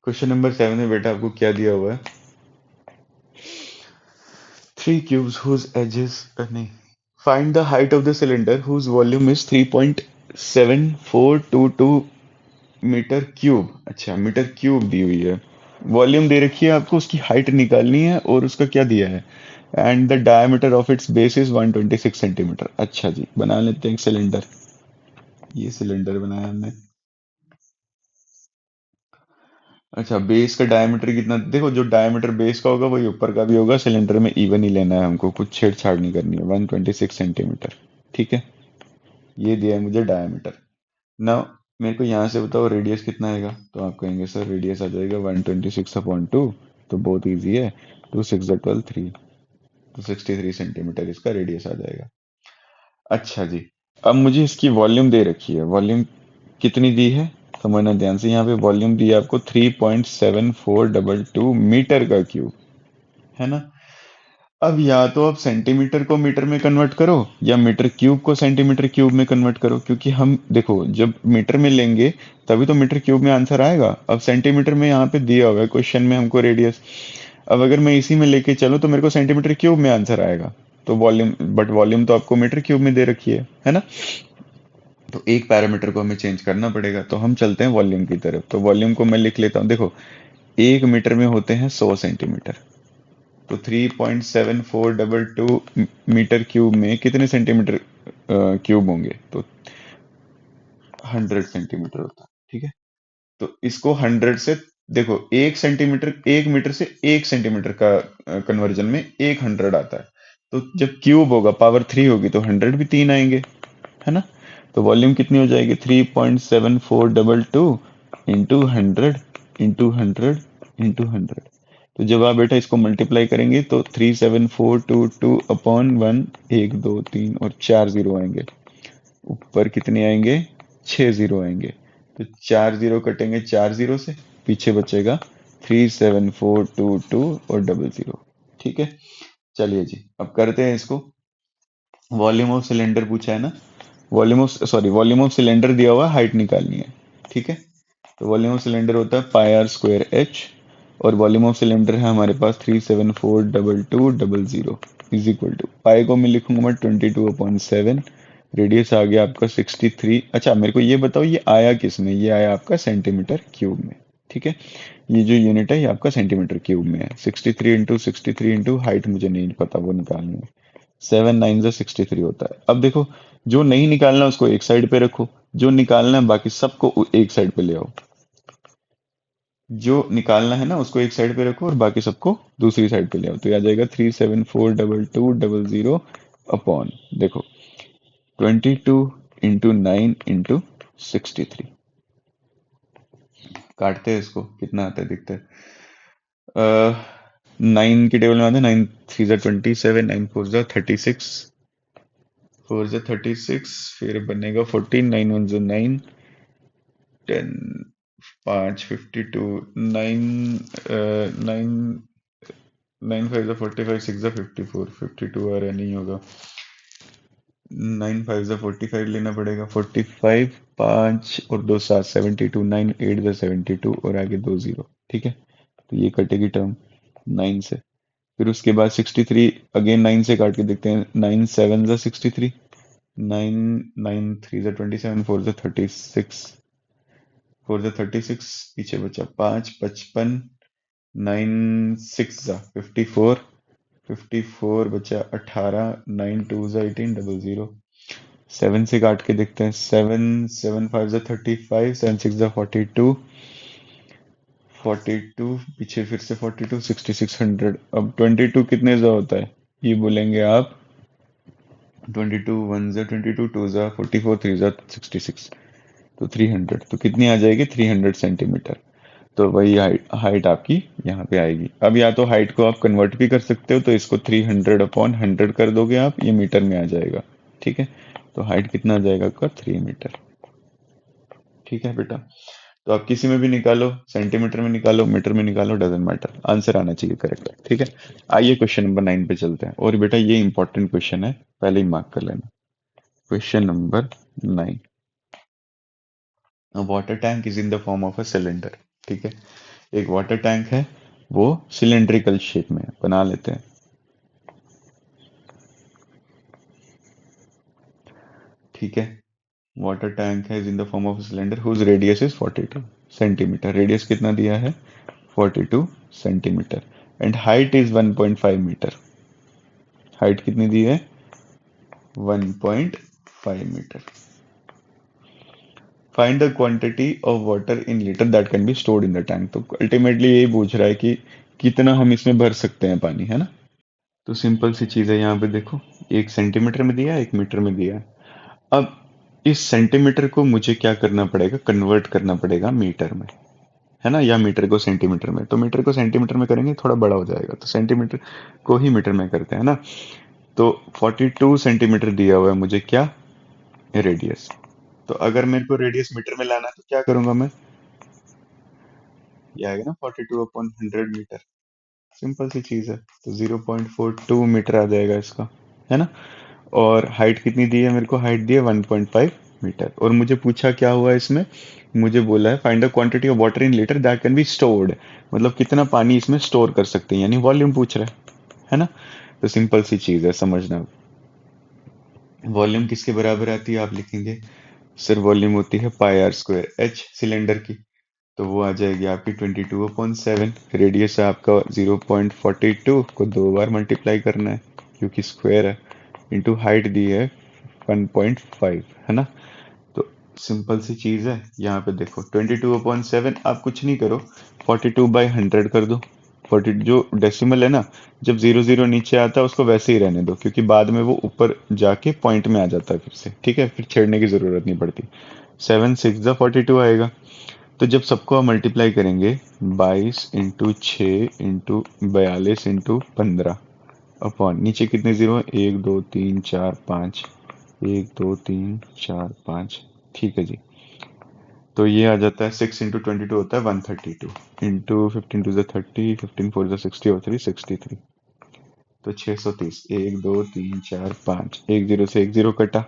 क्वेश्चन नंबर 7 में बेटा आपको क्या दिया हुआ है? थ्री क्यूब्स हुज एजेस, नहीं, find the height of the cylinder whose volume is 3.7422 metre cube. अच्छा, मीटर क्यूब दी हुई है, वॉल्यूम दे रखी है आपको, उसकी हाइट निकालनी है और उसका क्या दिया है? And the diameter of its base is 126 centimetre. अच्छा जी, बना लेते हैं एक सिलेंडर। ये सिलेंडर बनाया हमने। अच्छा, बेस का डायमीटर कितना? देखो, जो डायमीटर बेस का होगा वही ऊपर का भी होगा, सिलेंडर में इवन ही लेना है हमको, कुछ छेड़छाड़ नहीं करनी है। 126 सेंटीमीटर। ठीक है, ये दिया है मुझे डायमीटर। नाउ मेरे को यहाँ से बताओ रेडियस कितना आएगा? तो आप कहेंगे सर रेडियस आ जाएगा 126/2। तो बहुत ईजी है, 2 6 12 3, तो 63 सेंटीमीटर इसका रेडियस आ जाएगा। अच्छा जी, अब मुझे इसकी वॉल्यूम दे रखी है। वॉल्यूम कितनी दी है समझना ध्यान से, यहाँ पे वॉल्यूम दी है आपको 3.7422 मीटर का क्यूब, है ना। अब या तो आप सेंटीमीटर को मीटर में कन्वर्ट करो या मीटर क्यूब को सेंटीमीटर क्यूब में कन्वर्ट करो, क्योंकि हम देखो जब मीटर में लेंगे तभी तो मीटर क्यूब में आंसर आएगा। अब सेंटीमीटर में यहाँ पे दिया हुआ है क्वेश्चन में हमको रेडियस, अब अगर मैं इसी में लेके चलूं तो मेरे को सेंटीमीटर क्यूब में आंसर आएगा। तो वॉल्यूम, बट वॉल्यूम तो आपको मीटर क्यूब में दे रखी है ना। तो एक पैरामीटर को हमें चेंज करना पड़ेगा, तो हम चलते हैं वॉल्यूम की तरफ। तो वॉल्यूम को मैं लिख लेता हूँ। देखो, 1 मीटर में होते हैं 100 सेंटीमीटर, तो 3.7422 मीटर क्यूब में कितने सेंटीमीटर क्यूब होंगे? तो 100 सेंटीमीटर होता है। ठीक है, तो इसको 100 से, देखो 1 सेंटीमीटर, 1 मीटर से 1 सेंटीमीटर का कन्वर्जन में 100 आता है। तो जब क्यूब होगा, पावर 3 होगी, तो 100 भी 3 आएंगे, है ना। तो वॉल्यूम कितनी हो जाएगी 3.7422 इंटू 100 इंटू 100 इंटू 100। तो जब आप बेटा इसको मल्टीप्लाई करेंगे तो 37422 अपॉन 1, 1 2 3 और 4 जीरो आएंगे। ऊपर कितने आएंगे 6 जीरो आएंगे। तो 4 जीरो कटेंगे 4 जीरो से, पीछे बचेगा 37422 और 00। ठीक है, चलिए जी अब करते हैं इसको। वॉल्यूम ऑफ सिलेंडर पूछा है ना, वॉल्यूम ऑफ सिलेंडर दिया हुआ, हाइट निकालनी है। ठीक है, तो वॉल्यूम ऑफ सिलेंडर होता है पाई आर स्क्वायर एच, और वॉल्यूम ऑफ सिलेंडर है हमारे पास 3742200 इज इक्वल टू, पाई को मैं लिखूंगा मैं 22/7, रेडियस आ गया आपका 63। अच्छा मेरे को ये बताओ ये आया किस में, ये आया आपका सेंटीमीटर क्यूब में। ठीक है, ये जो यूनिट है ये आपका सेंटीमीटर क्यूब में है। 63 इंटू 63 इंटू हाइट मुझे नहीं पता, वो निकालनी है। 7 9 63 होता है। अब देखो, जो नहीं निकालना उसको एक साइड पे रखो, जो निकालना है बाकी सबको एक साइड पे ले आओ। जो निकालना है ना उसको एक साइड पे रखो और बाकी सबको दूसरी साइड पे ले आओ। तो ये आ जाएगा 3742200 अपॉन, देखो 22 इंटू 9 इंटू 63। काटते हैं इसको, कितना आता है दिखता है। 9 की टेबल में आता है, 9 3 जा 27, 9 4 जा 36, 4 जा 36, फिर बनेगा 14, 9 1 जा 9, 10, 5 52, 9 9 9 5 जा 45, 6 जा 54, 52 आ रहा नहीं होगा। 9 5 जा 45 लेना पड़ेगा, 45, 5 और 2 7, 72, 9 8 जा 72 और आगे 2 जीरो। ठीक है, तो ये कटेगी टर्म 9 से। फिर उसके बाद 63 अगेन 9 से काट के देखते हैं। 9 7 जा 63, 9 9 3 जा 27, 4 जा 36, 4 जा 36, पीछे बचा 5 55, 9 6 जा 54, 54 बचा 18, 9 2 जा 18, 00। 7 से काट के देखते हैं। 7 7 5 जा 35, 7 6 जा 42, 42 पीछे फिर से 42, 6600। अब 22 कितने जा होता है ये बोलेंगे आप। 22 1 जा 22, 2 जा 44, 3 जा 66, तो 300। तो कितनी आ जाएगी 300 सेंटीमीटर। तो वही हाइट आपकी यहाँ पे आएगी। अब या तो हाइट को आप कन्वर्ट भी कर सकते हो, तो इसको 300/100 कर दोगे आप, ये मीटर में आ जाएगा। ठीक है, तो हाइट कितना आ जाएगा आपका 3 मीटर। ठीक है बेटा, तो आप किसी में भी निकालो, सेंटीमीटर में निकालो, मीटर में निकालो, डजेंट मैटर, आंसर आना चाहिए करेक्ट। ठीक है, आइए क्वेश्चन नंबर 9 पे चलते हैं। और बेटा ये इंपॉर्टेंट क्वेश्चन है, पहले ही मार्क कर लेना। Question number 9, water tank is in the form of a cylinder. ठीक है, एक वाटर टैंक है, वो सिलेंड्रिकल शेप में है। बना लेते हैं। ठीक है, वाटर टैंक है is in the form of cylinder whose radius is 42 centimetre. Radius कितना दिया है 42 centimetre, and height is 1.5 metre. Height कितनी दी है 1.5 metre. Find the quantity of water in litre that can be stored in the tank. तो ultimately यही पूछ रहा है कि कितना हम इसमें भर सकते हैं पानी, है ना। तो सिंपल सी चीज है, यहाँ पे देखो, एक सेंटीमीटर में दिया है, एक मीटर में दिया है। अब इस सेंटीमीटर को मुझे क्या करना पड़ेगा, कन्वर्ट करना पड़ेगा मीटर में, है ना, या मीटर को सेंटीमीटर में। तो मीटर को सेंटीमीटर में करेंगे थोड़ा बड़ा हो जाएगा, तो सेंटीमीटर को ही मीटर में करते हैं ना। तो 42 सेंटीमीटर दिया हुआ है मुझे क्या, रेडियस। तो अगर मेरे को रेडियस मीटर में लाना है तो क्या करूंगा मैं, ये आएगा ना 42/100 मीटर। सिंपल सी चीज है, तो 0.42 मीटर आ जाएगा इसका, है ना। और हाइट कितनी दी है मेरे को, हाइट दी है 1.5 मीटर। और मुझे पूछा क्या हुआ इसमें, मुझे बोला है find the quantity of water in litre that can be stored, मतलब कितना पानी इसमें स्टोर कर सकते हैं, यानी वॉल्यूम पूछ रहा है ना। तो सिंपल सी चीज है, समझना। वॉल्यूम किसके बराबर आती है, आप लिखेंगे सर वॉल्यूम होती है pi r square H cylinder की। तो वो आ जाएगी आपकी 22/7। रेडियस है आपका 0.42 को 2 बार मल्टीप्लाई करना है क्योंकि स्क्वायर है, इंटू हाइट दी है 1.5, है ना। तो सिंपल सी चीज है, यहाँ पे देखो 22/7, आप कुछ नहीं करो, 42/100 कर दो। 40 जो डेसिमल है ना, जब 00 नीचे आता है उसको वैसे ही रहने दो, क्योंकि बाद में वो ऊपर जाके पॉइंट में आ जाता है फिर से, ठीक है, फिर छेड़ने की जरूरत नहीं पड़ती। 7 6 42 आएगा। तो जब सबको आप मल्टीप्लाई करेंगे, 22 × 6 × 42 × 15 नीचे कितने जीरो है, 1 2 3 4 5, 1 2 3 4 5, ठीक है जी। तो ये आ जाता है 6 × 22 होता है 132, इंटू 15 2 30, 15 4 60 और 3 63। तो 630, 1 2 3 4 5, एक जीरो से एक जीरो कटा,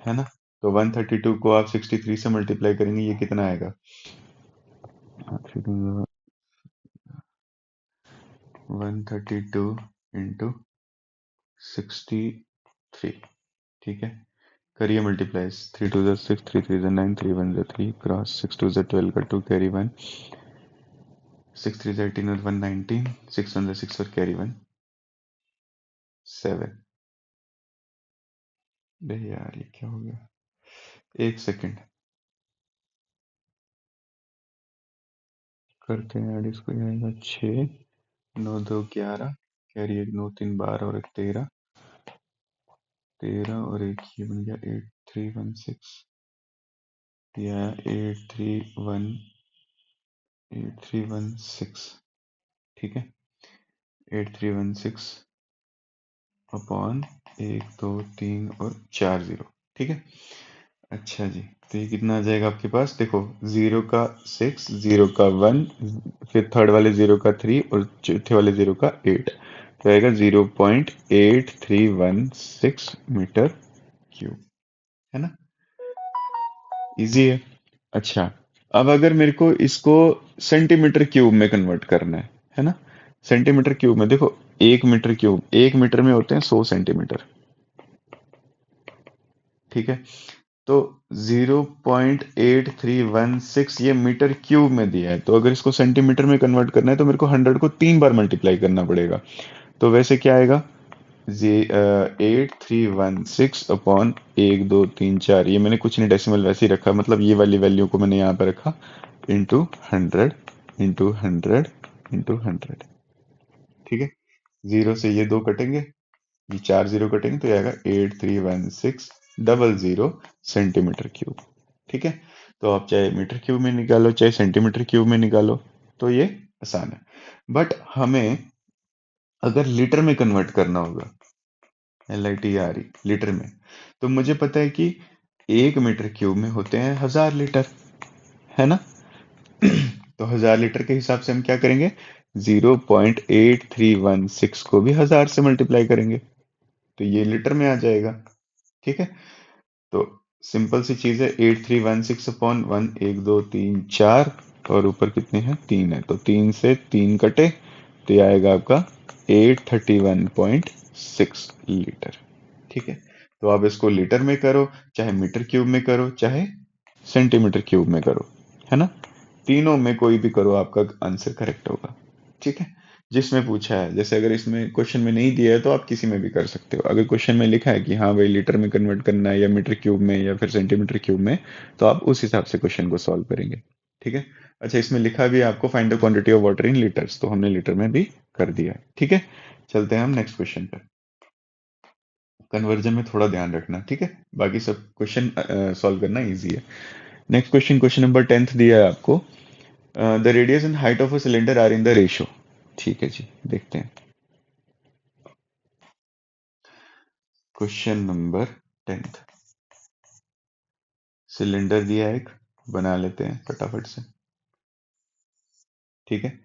है ना। तो 132 को आप 63 से मल्टीप्लाई करेंगे, ये कितना आएगा, 132 × 63, ठीक है। करिए मल्टीप्लाइज, 3 2 6, 3 3 9, 3 1 3, क्रॉस 6 2 12 का 2 कैरी 1, 6 3 18 और 1 19, 6 और कैरी 1 7। अरे यार ये क्या हो गया, एक सेकेंड करते हैं ऐड इसको। ये आएगा 6 9 2 11, कैरी 1 9 3 12 और एक 13, 13 और एक ये बन गया 8316, या 8316, ठीक है, 8316 अपॉन 1 2 3 और 4 जीरो, ठीक है। अच्छा जी, तो ये कितना आ जाएगा आपके पास, देखो, 0 का 6, 0 का 1, फिर थर्ड वाले 0 का 3 और चौथे वाले 0 का 8, तो आएगा 0.8316 मीटर क्यूब, है ना। इजी है। अच्छा, अब अगर मेरे को इसको सेंटीमीटर क्यूब में कन्वर्ट करना है ना, सेंटीमीटर क्यूब में देखो, 1 मीटर क्यूब, 1 मीटर में होते हैं 100 सेंटीमीटर, ठीक है। तो 0.8316 ये मीटर क्यूब में दिया है, तो अगर इसको सेंटीमीटर में कन्वर्ट करना है तो मेरे को 100 को 3 बार मल्टीप्लाई करना पड़ेगा। तो वैसे क्या आएगा, 8316 अपॉन 1 2 3 4, ये मैंने कुछ नहीं डेसिमल वैसे ही रखा, मतलब ये वाली वैल्यू को मैंने यहाँ पे रखा, इंटू 100 इंटू 100 इंटू 100, ठीक है। जीरो से ये दो कटेंगे, ये 4 जीरो कटेंगे, तो ये आएगा 831600 सेंटीमीटर क्यूब, ठीक है। तो आप चाहे मीटर क्यूब में निकालो चाहे सेंटीमीटर क्यूब में निकालो, तो ये आसान है। बट हमें अगर लीटर में कन्वर्ट करना होगा, LITRE, लीटर में, तो मुझे पता है कि 1 मीटर क्यूब में होते हैं 1000 लीटर, है ना। तो 1000 लीटर के हिसाब से हम क्या करेंगे, 0.8316 को भी 1000 से मल्टीप्लाई करेंगे, तो ये लीटर में आ जाएगा, ठीक है। तो सिंपल सी चीज है, 8316 अपॉन 1, 1 2 3 4, और ऊपर कितने हैं, 3 है, तो 3 से 3 कटे, तो ये आएगा आपका 831.6 लीटर, ठीक है। तो आप इसको लीटर में करो, चाहे मीटर क्यूब में करो, चाहे सेंटीमीटर क्यूब में करो, है ना, तीनों में कोई भी करो आपका आंसर करेक्ट होगा, ठीक है। जिसमें पूछा है, जैसे अगर इसमें क्वेश्चन में नहीं दिया है तो आप किसी में भी कर सकते हो, अगर क्वेश्चन में लिखा है कि हाँ भाई लीटर में कन्वर्ट करना है या मीटर क्यूब में या फिर सेंटीमीटर क्यूब में, तो आप उस हिसाब से क्वेश्चन को सॉल्व करेंगे, ठीक है। अच्छा, इसमें लिखा भी है आपको find the quantity of water in litres, तो हमने लीटर में भी कर दिया है, ठीक है। चलते हैं हम नेक्स्ट क्वेश्चन पे। कन्वर्जन में थोड़ा ध्यान रखना, ठीक है, बाकी सब क्वेश्चन सॉल्व करना इजी है। नेक्स्ट क्वेश्चन, क्वेश्चन नंबर 10 दिया है आपको, the radius and height of a cylinder are in the ratio, ठीक है जी, देखते हैं क्वेश्चन नंबर 10। सिलेंडर दिया है एक, बना लेते हैं फटाफट से, ठीक है।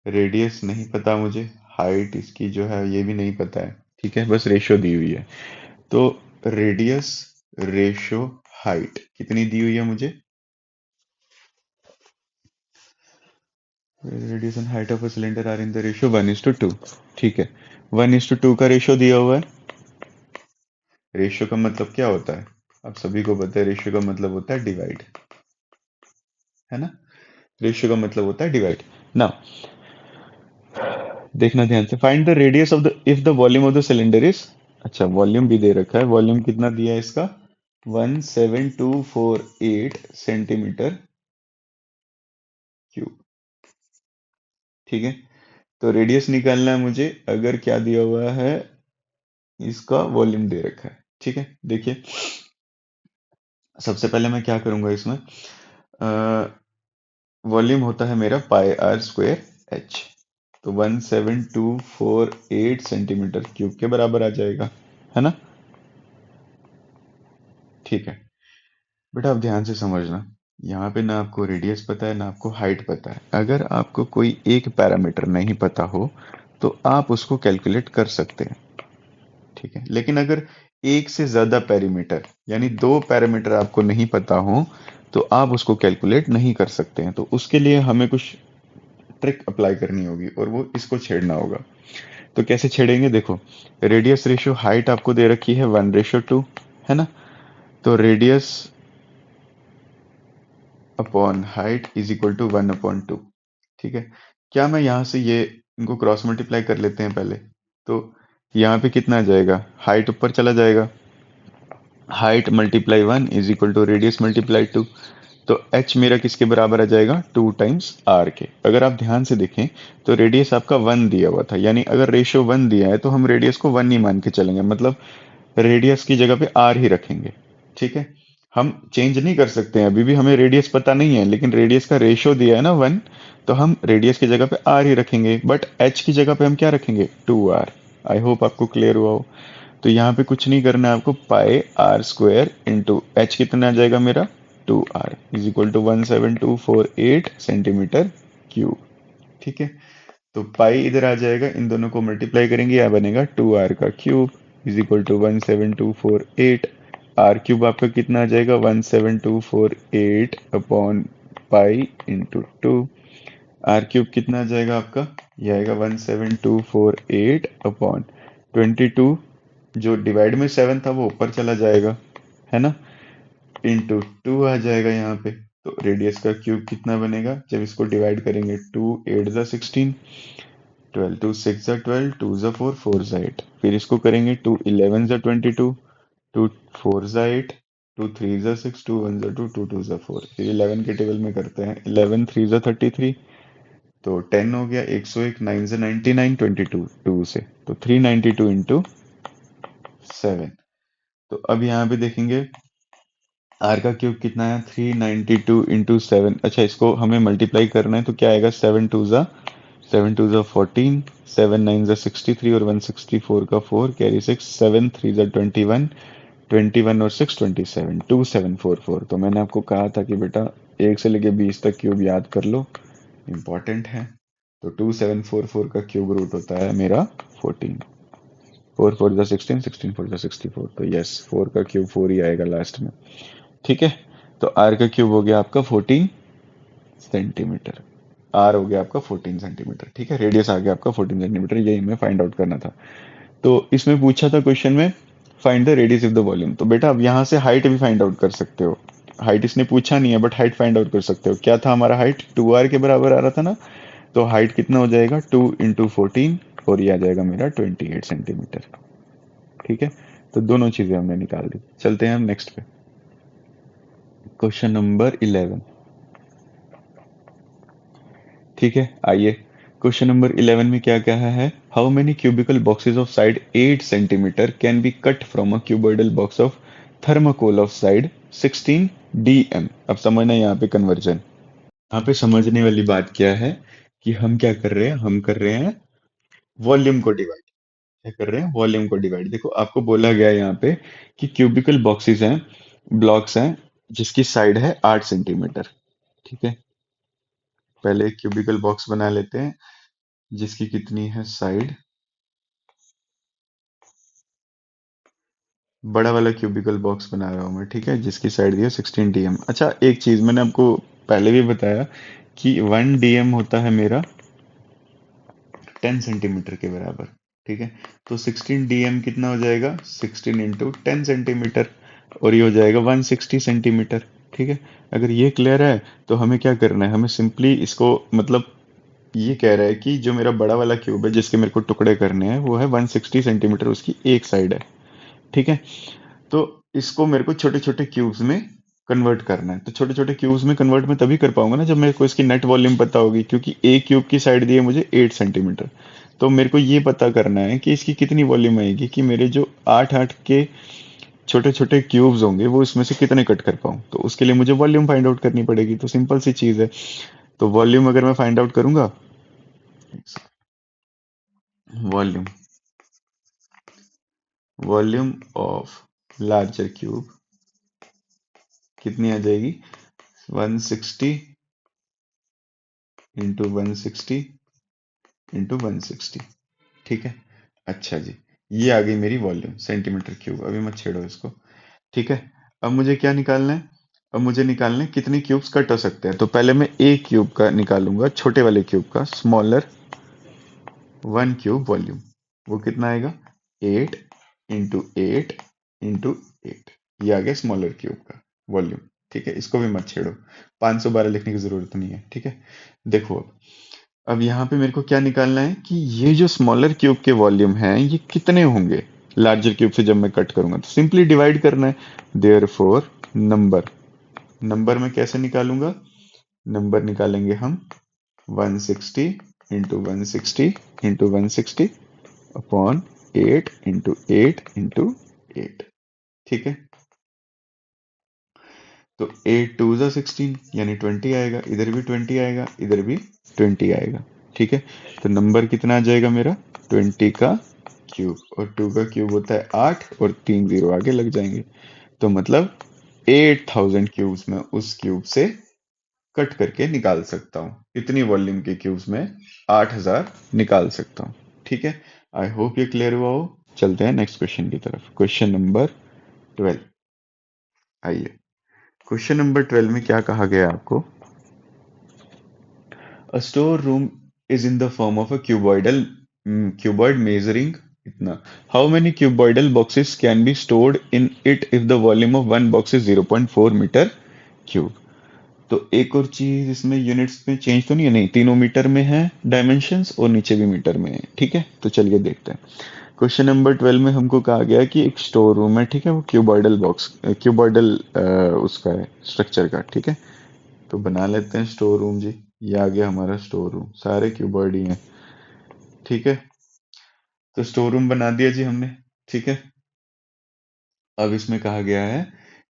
रेडियस नहीं पता मुझे, हाइट इसकी जो है ये भी नहीं पता है, ठीक है, बस रेशो दी हुई है। तो रेडियस रेशो हाइट कितनी दी हुई है मुझे, radius and height of a cylinder are in the ratio 1:2, ठीक है। 1:2 का रेशियो दिया हुआ है। रेशियो का मतलब क्या होता है, आप सभी को पता है, रेशियो का मतलब होता है डिवाइड, है ना। रेशियो का मतलब होता है डिवाइड। नाउ देखना ध्यान से, find the radius of the if the volume of the cylinder is, अच्छा वॉल्यूम भी दे रखा है, वॉल्यूम कितना दिया है इसका, 17248 सेंटीमीटर क्यूब, ठीक है। तो रेडियस निकालना है मुझे, अगर क्या दिया हुआ है, इसका वॉल्यूम दे रखा है। ठीक है, देखिए सबसे पहले मैं क्या करूंगा इसमें, वॉल्यूम होता है मेरा पाई आर स्क्वायर एच, तो 17248 सेंटीमीटर क्यूब के बराबर आ जाएगा, है ना। ठीक है बेटा, अब ध्यान से समझना, यहाँ पे ना आपको रेडियस पता है ना आपको हाइट पता है। अगर आपको कोई एक पैरामीटर नहीं पता हो तो आप उसको कैलकुलेट कर सकते हैं, ठीक है। लेकिन अगर एक से ज्यादा पैरामीटर, यानी दो पैरामीटर आपको नहीं पता हो, तो आप उसको कैलकुलेट नहीं कर सकते हैं। तो उसके लिए हमें कुछ ट्रिक अप्लाई करनी होगी और वो इसको छेड़ना होगा। तो कैसे छेड़ेंगे, देखो रेडियस रेशियो हाइट आपको दे रखी है 1:2, है ना। तो radius upon height is equal to 1/2। ठीक है, क्या मैं यहाँ से ये इनको क्रॉस मल्टीप्लाई कर लेते हैं पहले। तो यहाँ पे कितना आ जाएगा, हाइट ऊपर चला जाएगा, हाइट मल्टीप्लाई 1 = रेडियस मल्टीप्लाई 2। तो h मेरा किसके बराबर आ जाएगा, 2 टाइम्स r के। अगर आप ध्यान से देखें तो रेडियस आपका 1 दिया हुआ था, यानी अगर रेशियो 1 दिया है तो हम रेडियस को 1 ही मान के चलेंगे, मतलब रेडियस की जगह पे r ही रखेंगे। ठीक है, हम चेंज नहीं कर सकते हैं, अभी भी हमें रेडियस पता नहीं है, लेकिन रेडियस का रेशियो दिया है ना 1, तो हम रेडियस की जगह पे r ही रखेंगे, बट h की जगह पे हम क्या रखेंगे, 2r। आई होप आपको क्लियर हुआ हो। तो यहाँ पे कुछ नहीं करना है आपको, pi r square into h कितना आ जाएगा मेरा, 2r is equal to 17248 centimetre cube. ठीक है, तो पाई इधर आ जाएगा, इन दोनों को मल्टीप्लाई करेंगे, यह बनेगा 2r का cube is equal to 17248। R cube आपका कितना आ जाएगा, 17248 upon pi into 2। R cube कितना आ जाएगा आपका, यह आएगा 17248 अपॉन 22, जो डिवाइड में 7 था वो ऊपर चला जाएगा, है ना, इंटू 2 आ जाएगा यहाँ पे। तो रेडियस का क्यूब कितना बनेगा, जब इसको डिवाइड करेंगे, 2 8 × 16, 12 2 6 12, 2 4 4 8, फिर इसको करेंगे 2 11 22, 2 4 8, 2 3 6, 2 1 2, 2 2 4, फिर 11 के टेबल में करते हैं, 11 3 33, तो 10 हो गया, 101, 9 99, 22 2 से, तो 392 इंटू 7। तो अब यहाँ पे देखेंगे आर का क्यूब कितना है, 392 इंटू 7। अच्छा, इसको हमें मल्टीप्लाई करना है, तो क्या आएगा, 7 2 ज़ा 14, 7 9 ज़ा 63 और 164 का 4 कैरी 6, 7 3 ज़ा 21, 21 और 6 27, 2744। तो मैंने आपको कहा था कि बेटा 1 से लेके 20 तक क्यूब याद कर लो, इंपॉर्टेंट है। तो 2744 का क्यूब रूट होता है मेरा 14, 4 4 ज़ा 16, 16 4 ज़ा 64। तो यस, 4 का क्यूब 4 ही आएगा लास्ट में। ठीक है, तो आर का क्यूब हो गया आपका 14 सेंटीमीटर, आर हो गया आपका 14 सेंटीमीटर। ठीक है, रेडियस आ गया आपका 14 सेंटीमीटर, यही हमें फाइंड आउट करना था। तो इसमें पूछा था क्वेश्चन में, find the radius of the volume. तो बेटा अब यहाँ से हाइट भी फाइंड आउट कर सकते हो। हाइट इसने पूछा नहीं है, बट हाइट फाइंड आउट कर सकते हो। क्या था हमारा हाइट, 2r के बराबर आ रहा था ना, तो हाइट कितना हो जाएगा, 2 इंटू 14, और ये आ जाएगा मेरा 28 सेंटीमीटर। ठीक है, तो दोनों चीजें हमने निकाल दी। चलते हैं हम नेक्स्ट पे, क्वेश्चन नंबर 11। ठीक है, आइए क्वेश्चन नंबर 11 में क्या कहा है, how many cubical boxes of side 8 centimetre can be cut from a cuboidal box of thermocol of side 16 dm। अब समझना यहाँ पे कन्वर्जन, यहाँ पे समझने वाली बात क्या है कि हम क्या कर रहे हैं, हम कर रहे हैं वॉल्यूम को डिवाइड। क्या कर रहे हैं, वॉल्यूम को डिवाइड। देखो आपको बोला गया है यहाँ पे कि क्यूबिकल बॉक्सेस हैं, ब्लॉक्स हैं, जिसकी साइड है 8 सेंटीमीटर। ठीक है, पहले एक क्यूबिकल बॉक्स बना लेते हैं जिसकी कितनी है साइड, बड़ा वाला क्यूबिकल बॉक्स बना रहा हूं मैं, ठीक है, जिसकी साइड दी है 16 dm। अच्छा, एक चीज मैंने आपको पहले भी बताया कि 1 dm होता है मेरा 10 सेंटीमीटर के बराबर। ठीक है, तो 16 dm कितना हो जाएगा, 16 इंटू 10 सेंटीमीटर, और ये हो जाएगा 160 सेंटीमीटर। ठीक है, अगर ये क्लियर है तो हमें क्या करना है, हमें सिंपली इसको, मतलब ये कह रहा है कि जो मेरा बड़ा वाला क्यूब है जिसके मेरे को टुकड़े करने हैं वो है 160 सेंटीमीटर, उसकी एक साइड है। ठीक है, तो इसको मेरे को छोटे छोटे क्यूब्स में कन्वर्ट करना है, तो छोटे छोटे क्यूब्स में कन्वर्ट मैं तभी कर पाऊंगा ना जब मेरे को इसकी नेट वॉल्यूम पता होगी, क्योंकि एक क्यूब की साइड दी है मुझे 8 सेंटीमीटर। तो मेरे को ये पता करना है कि इसकी कितनी वॉल्यूम आएगी, कि मेरे जो आठ आठ के छोटे छोटे क्यूब्स होंगे वो इसमें से कितने कट कर पाऊँ, तो उसके लिए मुझे वॉल्यूम फाइंड आउट करनी पड़ेगी। तो सिंपल सी चीज़ है। तो वॉल्यूम अगर मैं फाइंड आउट करूंगा, volume volume of larger cube कितनी आ जाएगी, 160 इंटू 160 इंटू 160। ठीक है। अच्छा जी, ये आ गई मेरी वॉल्यूम सेंटीमीटर क्यूब। अभी मत छेड़ो इसको। ठीक है। अब मुझे क्या निकालना है, अब मुझे निकालना है कितने क्यूब्स कट हो सकते हैं। तो पहले मैं एक क्यूब का निकालूंगा, छोटे वाले क्यूब का, स्मॉलर वन क्यूब वॉल्यूम। वो कितना आएगा, 8 इंटू 8 इंटू 8। ये आ गया स्मॉलर क्यूब का वॉल्यूम। ठीक है, इसको भी मत छेड़ो, 512 लिखने की जरूरत नहीं है। ठीक है। देखो अब यहाँ पे मेरे को क्या निकालना है कि ये जो स्मॉलर क्यूब के वॉल्यूम है ये कितने होंगे लार्जर क्यूब से जब मैं कट करूंगा। तो सिंपली डिवाइड करना है। देयरफॉर नंबर, नंबर में कैसे निकालूंगा, नंबर निकालेंगे हम 160 into 160 into 160 upon 8 into 8 into 8। ठीक है। तो 8 2 16 यानी 20 आएगा, इधर भी 20 आएगा, इधर भी 20 आएगा। ठीक है। तो नंबर कितना आ जाएगा मेरा, 20 का क्यूब, और 2 का क्यूब होता है 8, और 3 जीरो आगे लग जाएंगे। तो मतलब 8000 क्यूब्स में उस क्यूब से कट करके निकाल सकता हूँ। इतनी वॉल्यूम के क्यूब्स में 8000 निकाल सकता हूँ। ठीक है। आई होप ये क्लियर हुआ हो। चलते हैं नेक्स्ट क्वेश्चन की तरफ। Question number 12। आइए, क्वेश्चन नंबर 12 में क्या कहा गया आपको, A storeroom is in the form of a cuboid measuring इतना. How many cuboidal boxes can be stored in it if the volume of one box is 0.4 metre cube. तो एक और चीज इसमें यूनिट्स में चेंज तो नहीं है, नहीं, तीनों मीटर में है डायमेंशंस, और नीचे भी मीटर में है. ठीक है, तो चलिए देखते हैं. क्वेश्चन नंबर 12 में हमको कहा गया कि एक स्टोर रूम है. ठीक है, वो क्यूबॉइडल बॉक्स, क्यूबॉइडल उसका है, स्ट्रक्चर का. ठीक है, तो बना लेते हैं स्टोर रूम जी. ये आ गया हमारा स्टोर रूम, सारे क्यूबॉइड ही हैं. ठीक है, तो स्टोर रूम बना दिया जी हमने. ठीक है. अब इसमें कहा गया है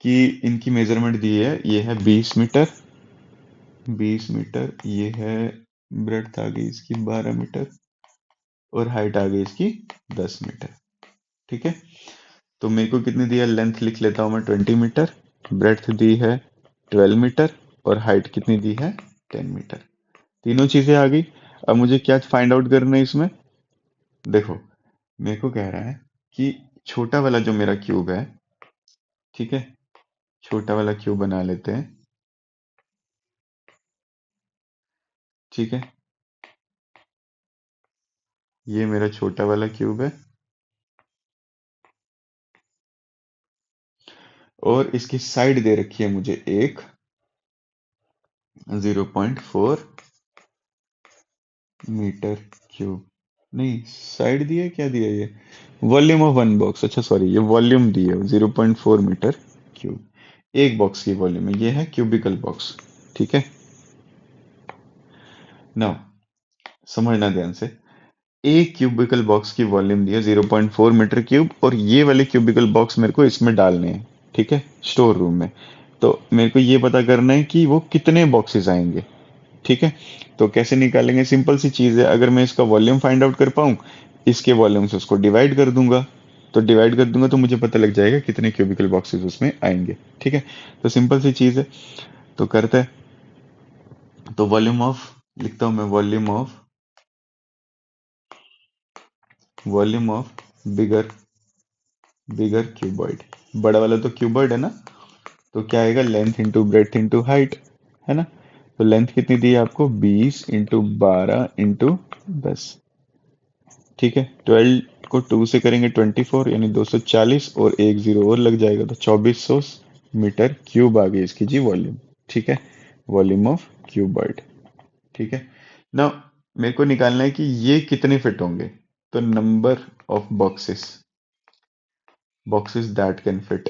कि इनकी मेजरमेंट दी है, ये है 20 मीटर, 20 मीटर. ये है ब्रेड्थ आ गई इसकी 12 मीटर, और हाइट आ गई इसकी 10 मीटर. ठीक है. तो मेरे को कितनी दी है, लेंथ लिख लेता हूं मैं 20 मीटर, ब्रेड्थ दी है 12 मीटर, और हाइट कितनी दी है 10 मीटर. तीनों चीजें आ गई. अब मुझे क्या फाइंड आउट करना है इसमें, देखो मेरे को कह रहा है कि छोटा वाला जो मेरा क्यूब है, ठीक है, छोटा वाला क्यूब बना लेते हैं. ठीक है, ये मेरा छोटा वाला क्यूब है, और इसकी साइड दे रखी है मुझे एक 0.4 मीटर क्यूब. नहीं, साइड दी है, क्या दिया ये, वॉल्यूम ऑफ वन बॉक्स. अच्छा सॉरी, ये वॉल्यूम दी है 0.4 मीटर क्यूब. एक बॉक्स की वॉल्यूम है, ये है क्यूबिकल बॉक्स. ठीक है. नाउ समझना ध्यान से, एक क्यूबिकल बॉक्स की वॉल्यूम दी है 0.4 मीटर क्यूब, और ये वाले क्यूबिकल बॉक्स मेरे को इसमें डालने हैं. ठीक है, स्टोर रूम में. तो मेरे को ये पता करना है कि वो कितने बॉक्सेस आएंगे. ठीक है, तो कैसे निकालेंगे, सिंपल सी चीज है. अगर मैं इसका वॉल्यूम फाइंड आउट कर पाऊं, इसके वॉल्यूम से उसको डिवाइड कर दूंगा. तो डिवाइड कर दूंगा तो मुझे पता लग जाएगा कितने क्यूबिकल बॉक्सेस उसमें आएंगे. ठीक है, तो सिंपल सी चीज है. तो करते हैं. तो वॉल्यूम ऑफ लिखता हूं मैं, volume of bigger bigger cuboid. बड़ा वाला तो क्यूबॉइड है ना, तो क्या आएगा, length into breadth into height, है ना. तो लेंथ कितनी दी है आपको, 20 इंटू 12 इंटू 10. ठीक है, 12 को 2 से करेंगे 24, यानी 240, और एक जीरो और लग जाएगा, तो 2400 मीटर क्यूब आ गई इसकी जी वॉल्यूम. ठीक है, वॉल्यूम ऑफ क्यूबॉइड. ठीक है. ना मेरे को निकालना है कि ये कितने फिट होंगे. तो number of boxes that can fit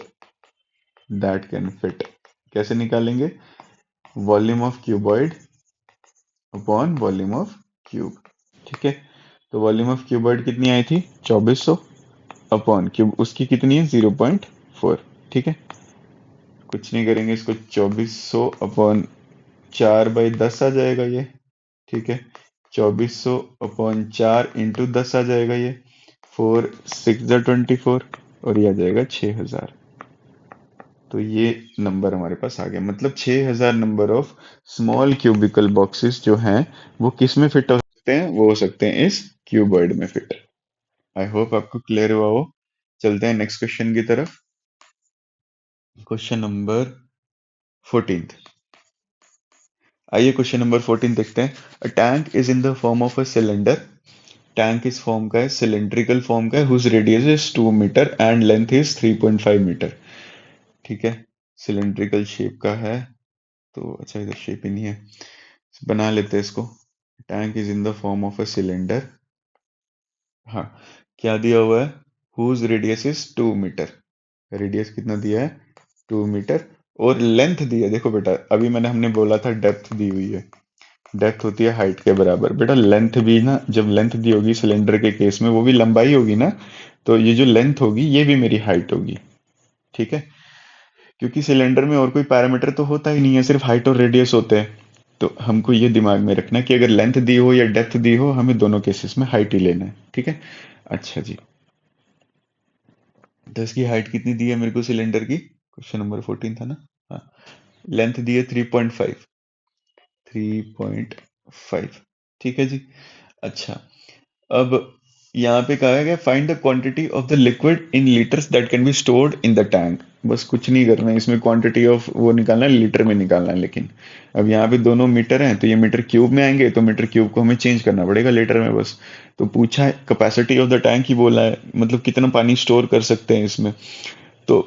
कैसे निकालेंगे? Volume of cuboid upon volume of cube. ठीक है, तो वॉल्यूम ऑफ क्यूबॉइड कितनी आई थी? 2400 अपॉन क्यूब उसकी कितनी है? 0.4। ठीक है, कुछ नहीं करेंगे इसको, 2400 अपॉन 4/10 आ जाएगा ये। ठीक है, 2400 अपॉन 4 इंटू 10 आ जाएगा ये। 4 6 24 और ये आ जाएगा 6000। तो ये नंबर हमारे पास आ गया, मतलब 6000 number of small cubical boxes जो हैं वो किस में फिट हो सकते हैं? वो हो सकते हैं इस क्यूबॉइड में फिट। आई होप आपको क्लियर हुआ हो। चलते हैं नेक्स्ट क्वेश्चन की तरफ। Question number 14। आइए क्वेश्चन नंबर 14 देखते हैं। A tank is in the form of a cylinder. Tank इस फॉर्म का है, सिलेंड्रिकल फॉर्म का है, whose radius is 2 metre and length is 3.5 metre. ठीक है, सिलेंड्रिकल शेप का है। तो अच्छा, इधर शेप ही नहीं है, बना लेते हैं इसको। Tank is in the form of a cylinder. हाँ, क्या दिया हुआ है? Whose radius is 2 metre. Radius कितना दिया है? 2 मीटर। और लेंथ दी है, देखो बेटा, अभी हमने बोला था डेप्थ दी हुई है। डेप्थ होती है हाइट के बराबर। बेटा लेंथ भी ना, जब लेंथ दी होगी सिलेंडर के केस में, वो भी लंबाई होगी ना, तो ये जो लेंथ होगी ये भी मेरी हाइट होगी। ठीक है, क्योंकि सिलेंडर में और कोई पैरामीटर तो होता ही नहीं है, सिर्फ हाइट और रेडियस होते हैं। तो हमको ये दिमाग में रखना है कि अगर लेंथ दी हो या डेप्थ दी हो, हमें दोनों केसेस में हाइट ही लेना है। ठीक है, अच्छा जी, तो इसकी हाइट कितनी दी है मेरे को सिलेंडर की? क्वेश्चन नंबर 14 था ना। हाँ, लेंथ दी है 3.5। 3.5। ठीक है जी। अच्छा, अब यहाँ पे कहा गया find the quantity of the liquid in litres that can be stored in the tank. बस कुछ नहीं करना है इसमें, क्वांटिटी ऑफ वो निकालना है, लीटर में निकालना है। लेकिन अब यहाँ पे दोनों मीटर हैं, तो ये मीटर क्यूब में आएंगे, तो मीटर क्यूब को हमें चेंज करना पड़ेगा लीटर में बस। तो पूछा है कैपेसिटी ऑफ द टैंक ही बोला है, मतलब कितना पानी स्टोर कर सकते हैं इसमें। तो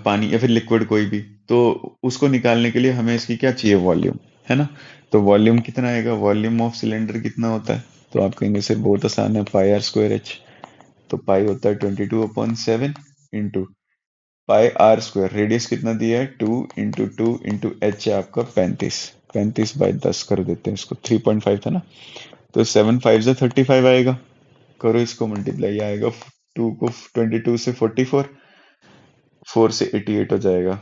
पानी या फिर लिक्विड कोई भी, तो उसको निकालने के लिए हमें इसकी क्या चाहिए? वॉल्यूम, है ना। तो वॉल्यूम कितना आएगा? वॉल्यूम ऑफ सिलेंडर कितना होता है? तो आप कहेंगे सर बहुत आसान है, पाई आर स्क्वायर एच। तो पाई होता है 22/7 into pi r square. Radius कितना दिया है? 2 इंटू 2 इंटू एच है आपका 35। 35/10 कर देते हैं इसको, 3.5 था ना, तो 7 5 जा 35 आएगा। करो इसको मल्टीप्लाई, आएगा 2 को 22 से 44, 4 से 88 हो जाएगा,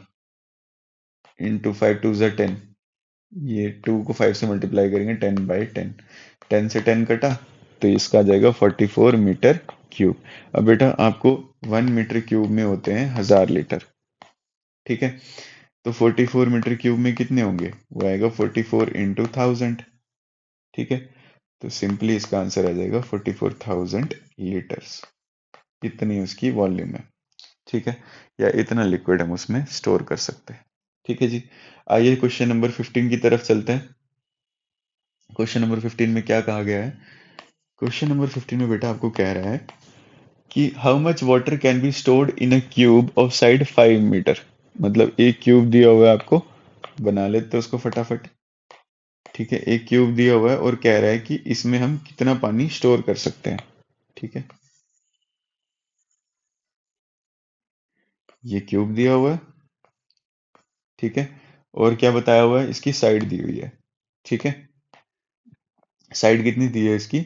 इंटू 5 2 जा 10। ये 2 को 5 से मल्टीप्लाई करेंगे, 10/10। 10 से 10 कटा, तो इसका आ जाएगा 44 मीटर क्यूब। अब बेटा आपको 1 मीटर क्यूब में होते हैं 1000 लीटर। ठीक है, तो 44 मीटर क्यूब में कितने होंगे? वो आएगा 44 इंटू 1000। ठीक है, तो सिंपली इसका आंसर आ जाएगा 44,000 लीटर्स। इतनी उसकी वॉल्यूम है। ठीक है, या इतना लिक्विड हम उसमें स्टोर कर सकते हैं। ठीक है जी, आइए क्वेश्चन नंबर 15 की तरफ चलते हैं। क्वेश्चन नंबर 15 में क्या कहा गया है? क्वेश्चन नंबर 15 में बेटा आपको कह रहा है कि how much water can be stored in a cube of side 5 metre. मतलब एक क्यूब दिया हुआ है आपको, बना लेते हैं उसको फटाफट। ठीक है, एक क्यूब दिया हुआ है और कह रहा है कि इसमें हम कितना पानी स्टोर कर सकते हैं। ठीक है, ये क्यूब दिया हुआ है। ठीक है, और क्या बताया हुआ है? इसकी साइड दी हुई है। ठीक है, साइड कितनी दी है इसकी?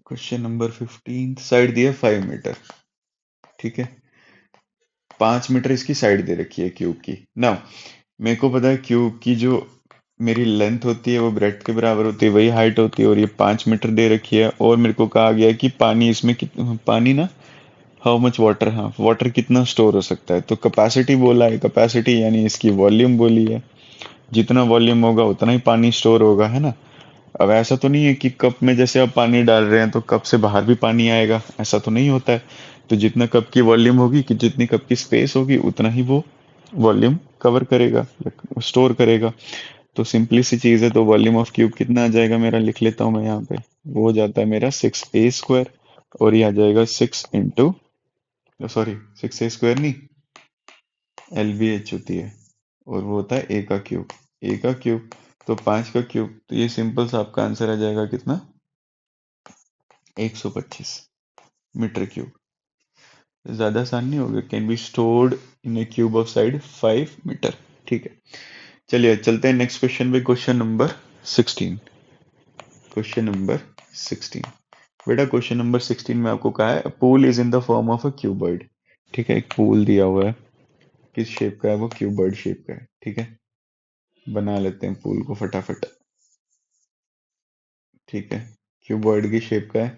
क्वेश्चन नंबर 15, साइड दी है 5 मीटर। ठीक है, 5 मीटर इसकी साइड दे रखी है क्यूब की ना। मेरे को पता है क्यूब की जो मेरी लेंथ होती है वो ब्रेड्थ के बराबर होती है, वही हाइट होती है, और ये 5 मीटर दे रखी है। और मेरे को कहा गया है कि पानी इसमें पानी ना, हाउ मच वाटर, हाँ वाटर कितना स्टोर हो सकता है। तो कैपेसिटी बोला है, कैपेसिटी यानी इसकी वॉल्यूम बोली है। जितना वॉल्यूम होगा उतना ही पानी स्टोर होगा, है ना। अब ऐसा तो नहीं है कि कप में जैसे आप पानी डाल रहे हैं तो कप से बाहर भी पानी आएगा, ऐसा तो नहीं होता है। तो जितना कप की वॉल्यूम होगी, कि जितनी कप की स्पेस होगी, उतना ही वो वॉल्यूम कवर करेगा, स्टोर करेगा। तो सिंपली सी चीज है, तो वॉल्यूम ऑफ क्यूब कितना आ जाएगा मेरा? लिख लेता हूँ मैं यहाँ पे। वो हो जाता है मेरा 6a² और ये आ जाएगा 6 इंटू, सॉरी 6a² नहीं, LBH होती है, और वो होता है A का क्यूब। A का क्यूब, तो 5 का क्यूब, तो ये सिंपल सा आपका आंसर आ जाएगा कितना? 125 मीटर क्यूब। ज्यादा आसान नहीं होगा, can be stored in a cube of side 5 metre. ठीक है, चलिए चलते हैं नेक्स्ट क्वेश्चन पे, क्वेश्चन नंबर 16। क्वेश्चन नंबर 16, बेटा क्वेश्चन नंबर 16 में आपको कहा है pool is in the form of a cuboid. ठीक है, एक पूल दिया हुआ है, किस शेप का है वो, क्यूबॉइड शेप का है। ठीक है, बना लेते हैं पूल को फटाफट। ठीक है, क्यूबॉइड की शेप का है।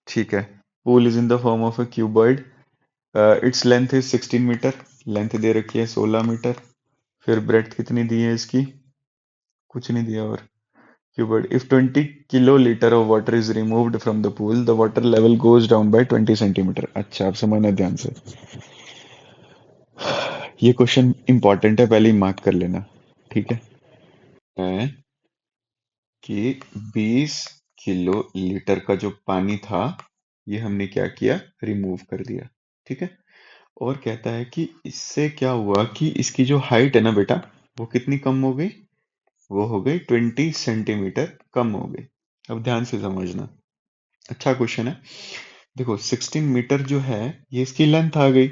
ठीक है, pool is in the form of a cuboid, its length is 16 metre, length दे रखी है 16 मीटर। फिर ब्रेड्थ कितनी दी है इसकी, कुछ नहीं दिया। और cuboid, if 20 kiloliter of water is removed from the pool, the water level goes down by 20 centimeter। अच्छा, आप समझना ध्यान से, ये क्वेश्चन इंपॉर्टेंट है, पहले ही मार्क कर लेना। ठीक है कि 20 किलो लीटर का जो पानी था, ये हमने क्या किया, रिमूव कर दिया। ठीक है, और कहता है कि इससे क्या हुआ कि इसकी जो हाइट है ना बेटा, वो कितनी कम हो गई, वो हो गई 20 सेंटीमीटर कम हो गई। अब ध्यान से समझना, अच्छा क्वेश्चन है। देखो 16 मीटर जो है, ये इसकी लेंथ आ गई,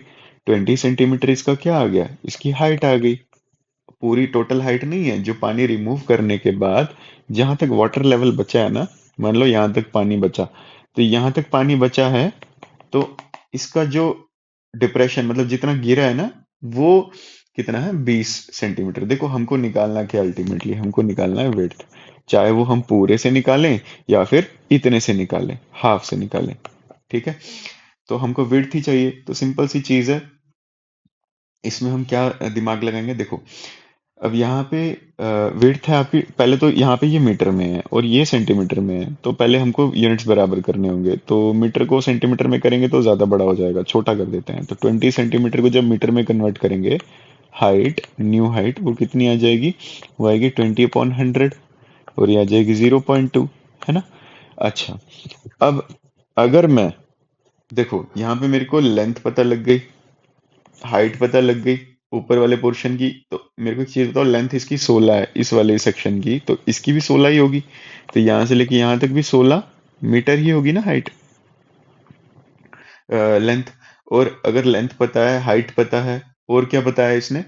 20 सेंटीमीटर इसका क्या आ गया, इसकी हाइट आ गई। पूरी टोटल हाइट नहीं है, जो पानी रिमूव करने के बाद जहां तक वाटर लेवल बचा है ना, मान लो यहां तक पानी बचा, तो यहां तक पानी बचा है, तो इसका जो डिप्रेशन मतलब जितना गिरा है ना, वो कितना है, 20 सेंटीमीटर। देखो हमको निकालना क्या, अल्टीमेटली हमको निकालना है विड्थ, चाहे वो हम पूरे से निकालें या फिर इतने से निकालें, हाफ से निकालें। ठीक है, तो हमको विड्थ ही चाहिए, तो सिंपल सी चीज है, इसमें हम क्या दिमाग लगाएंगे। देखो अब यहाँ पे विड्थ है आपकी, पहले तो यहाँ पे ये मीटर में है और ये सेंटीमीटर में है, तो पहले हमको यूनिट्स बराबर करने होंगे, तो मीटर को सेंटीमीटर में करेंगे तो ज्यादा बड़ा हो जाएगा, छोटा कर देते हैं। तो 20 सेंटीमीटर को जब मीटर में कन्वर्ट करेंगे, हाइट, न्यू हाइट वो कितनी आ जाएगी, वो आएगी 20/100, और ये आ जाएगी 0.2, है ना। अच्छा, अब अगर मैं, देखो यहाँ पे मेरे को लेंथ पता लग गई, हाइट पता लग गई ऊपर वाले पोर्शन की, तो मेरे को एक चीज बताओ, लेंथ इसकी 16 है इस वाले सेक्शन की, तो इसकी भी 16 ही होगी, तो यहां से लेके यहां तक भी 16 मीटर ही होगी ना हाइट, लेंथ। और अगर लेंथ पता है, हाइट पता है, और क्या पता है इसने,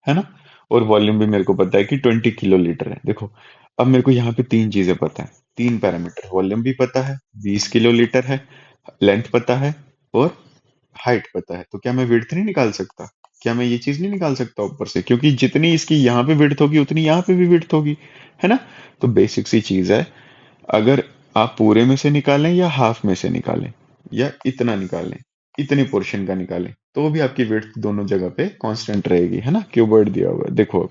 है ना, और वॉल्यूम भी मेरे को पता है कि 20 किलो लीटर है। देखो अब मेरे को यहाँ पे तीन चीजें पता है, तीन पैरामीटर, वॉल्यूम भी पता है 20 किलो लीटर है, लेंथ पता है, और हाइट पता है, तो क्या मैं विड्थ नहीं निकाल सकता, क्या मैं ये चीज नहीं निकाल सकता ऊपर से, क्योंकि जितनी इसकी यहाँ पे विड्थ होगी उतनी यहाँ पे भी विड्थ होगी, है ना। तो बेसिक सी चीज है, अगर आप पूरे में से निकालें या हाफ में से निकालें या इतना निकालें, इतने पोर्शन का निकालें, तो भी आपकी विड्थ दोनों जगह पे कांस्टेंट रहेगी, है ना, क्यूबॉइड दिया हुआ है। देखो अब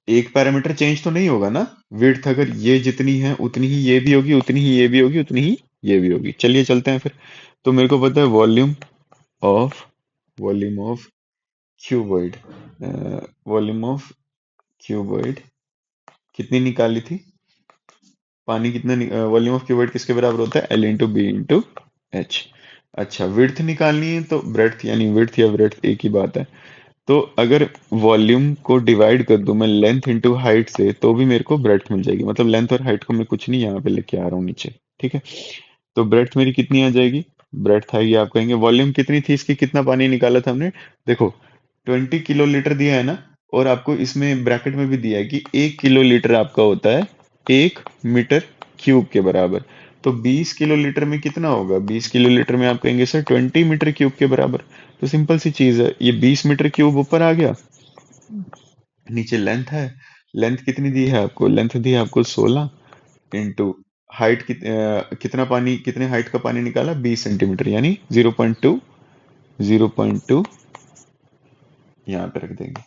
एक पैरामीटर चेंज तो नहीं होगा ना, विड्थ अगर ये जितनी है उतनी ही ये भी होगी, उतनी ही ये भी होगी, उतनी ही ये भी होगी। चलिए चलते हैं फिर, तो मेरे को पता है of volume of cuboid, volume of cuboid कितनी निकाली थी, पानी कितना, वॉल्यूम ऑफ क्यूबॉइड किसके बराबर होता है, l into b into h. अच्छा, विड्थ निकालनी है तो ब्रेड्थ, यानी विड्थ या ब्रेड्थ एक ही बात है, तो अगर वॉल्यूम को डिवाइड कर दूं मैं लेंथ इंटू हाइट से, तो भी मेरे को ब्रेड्थ मिल जाएगी, मतलब लेंथ और हाइट को मैं कुछ नहीं यहाँ पे लेके आ रहा हूँ नीचे। ठीक है, तो ब्रेड्थ मेरी कितनी आ जाएगी, ब्रेड्थ आएगी, आप कहेंगे वॉल्यूम कितनी थी इसकी, कितना पानी निकाला था हमने। देखो 20 किलो लीटर दिया है ना, और आपको इसमें ब्रैकेट में भी दिया है कि 1 किलो लीटर आपका होता है 1 मीटर क्यूब के बराबर, तो 20 किलो लीटर में कितना होगा, 20 किलो लीटर में आप कहेंगे सर 20 मीटर क्यूब के बराबर। तो सिंपल सी चीज है, ये 20 मीटर क्यूब ऊपर आ गया, नीचे लेंथ है, लेंथ कितनी दी है आपको, लेंथ दी है आपको 16, इंटू हाइट कितना पानी, कितने हाइट का पानी निकाला, 20 सेंटीमीटर, यानी 0.2, 0.2 यहाँ पे रख देंगे।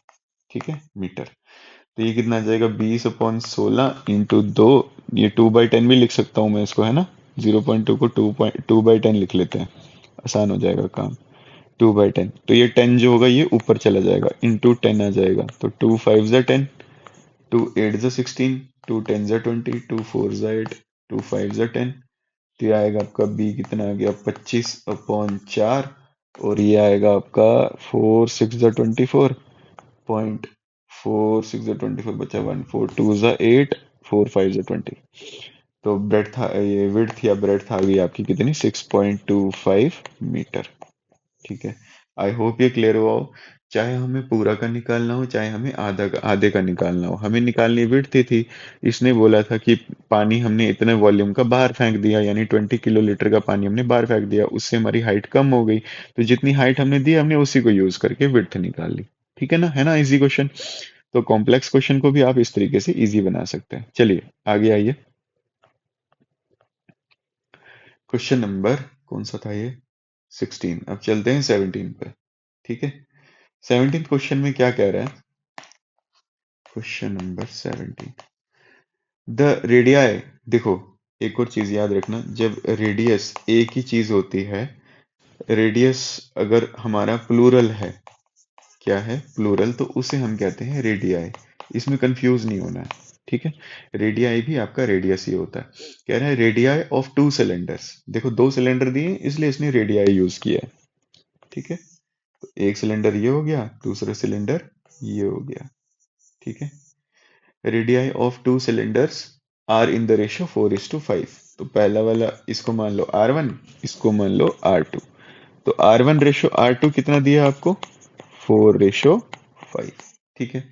ठीक है, मीटर, तो ये कितना आ जाएगा, 20/16 इंटू 2, ये 2/10 भी लिख सकता हूँ मैं इसको, है ना, 0.2 को 2/10 लिख लेते हैं, आसान हो जाएगा काम। 2/10, तो ये 10 जो होगा ये ऊपर चला जाएगा, इंटू 10 आ जाएगा, तो 2 5 ज़ा 10, 2 8 ज़ा 16, 2 10 ज़ा 20, 2 4 ज़ा 8, 2 5 ज़ा 10, तो ये आएगा आपका बी कितना आ गया, 25/4, और ये आएगा आपका 4 6 ज़ा 24, 0.4 6 ज़ा 24 बचा 1, 4 2 ज़ा 8, 4 5 ज़ा 20, तो ब्रेड था, ये विड्थ या ब्रेड आ गई आपकी कितनी, 6.25 मीटर। ठीक है, आई होप ये क्लियर हुआ हो। चाहे हमें पूरा का निकालना हो, चाहे हमें आधे का निकालना हो, हमें निकालनी विड्थ थी। इसने बोला था कि पानी हमने इतने वॉल्यूम का बाहर फेंक दिया, यानी 20 किलो लीटर का पानी हमने बाहर फेंक दिया, उससे हमारी हाइट कम हो गई। तो जितनी हाइट हमने दी हमने उसी को यूज करके विड्थ निकाल ली। ठीक है ना इजी क्वेश्चन। तो कॉम्प्लेक्स क्वेश्चन को भी आप इस तरीके से इजी बना सकते हैं। चलिए आगे आइए। क्वेश्चन नंबर कौन सा था ये, 16। अब चलते हैं 17 पे। ठीक है, 17 क्वेश्चन में क्या कह रहा है, क्वेश्चन नंबर 17, द रेडियाई। देखो, एक और चीज याद रखना, जब रेडियस एक ही चीज होती है, रेडियस अगर हमारा प्लूरल है, क्या है प्लूरल, तो उसे हम कहते हैं रेडियाई। इसमें कंफ्यूज नहीं होना है। ठीक है, रेडियाई भी आपका रेडियस ही होता है। कह रहा है रेडियाई ऑफ 2 सिलेंडर्स। देखो 2 सिलेंडर दिए इसलिए इसने रेडियाई यूज किया है। ठीक है, तो एक सिलेंडर ये हो गया, दूसरा सिलेंडर ये हो गया। ठीक है, radii of 2 cylinders are in the ratio 4:5। तो पहला वाला इसको मान लो R1, इसको मान लो R2। तो R1:R2 कितना दिया आपको, 4:5। ठीक है,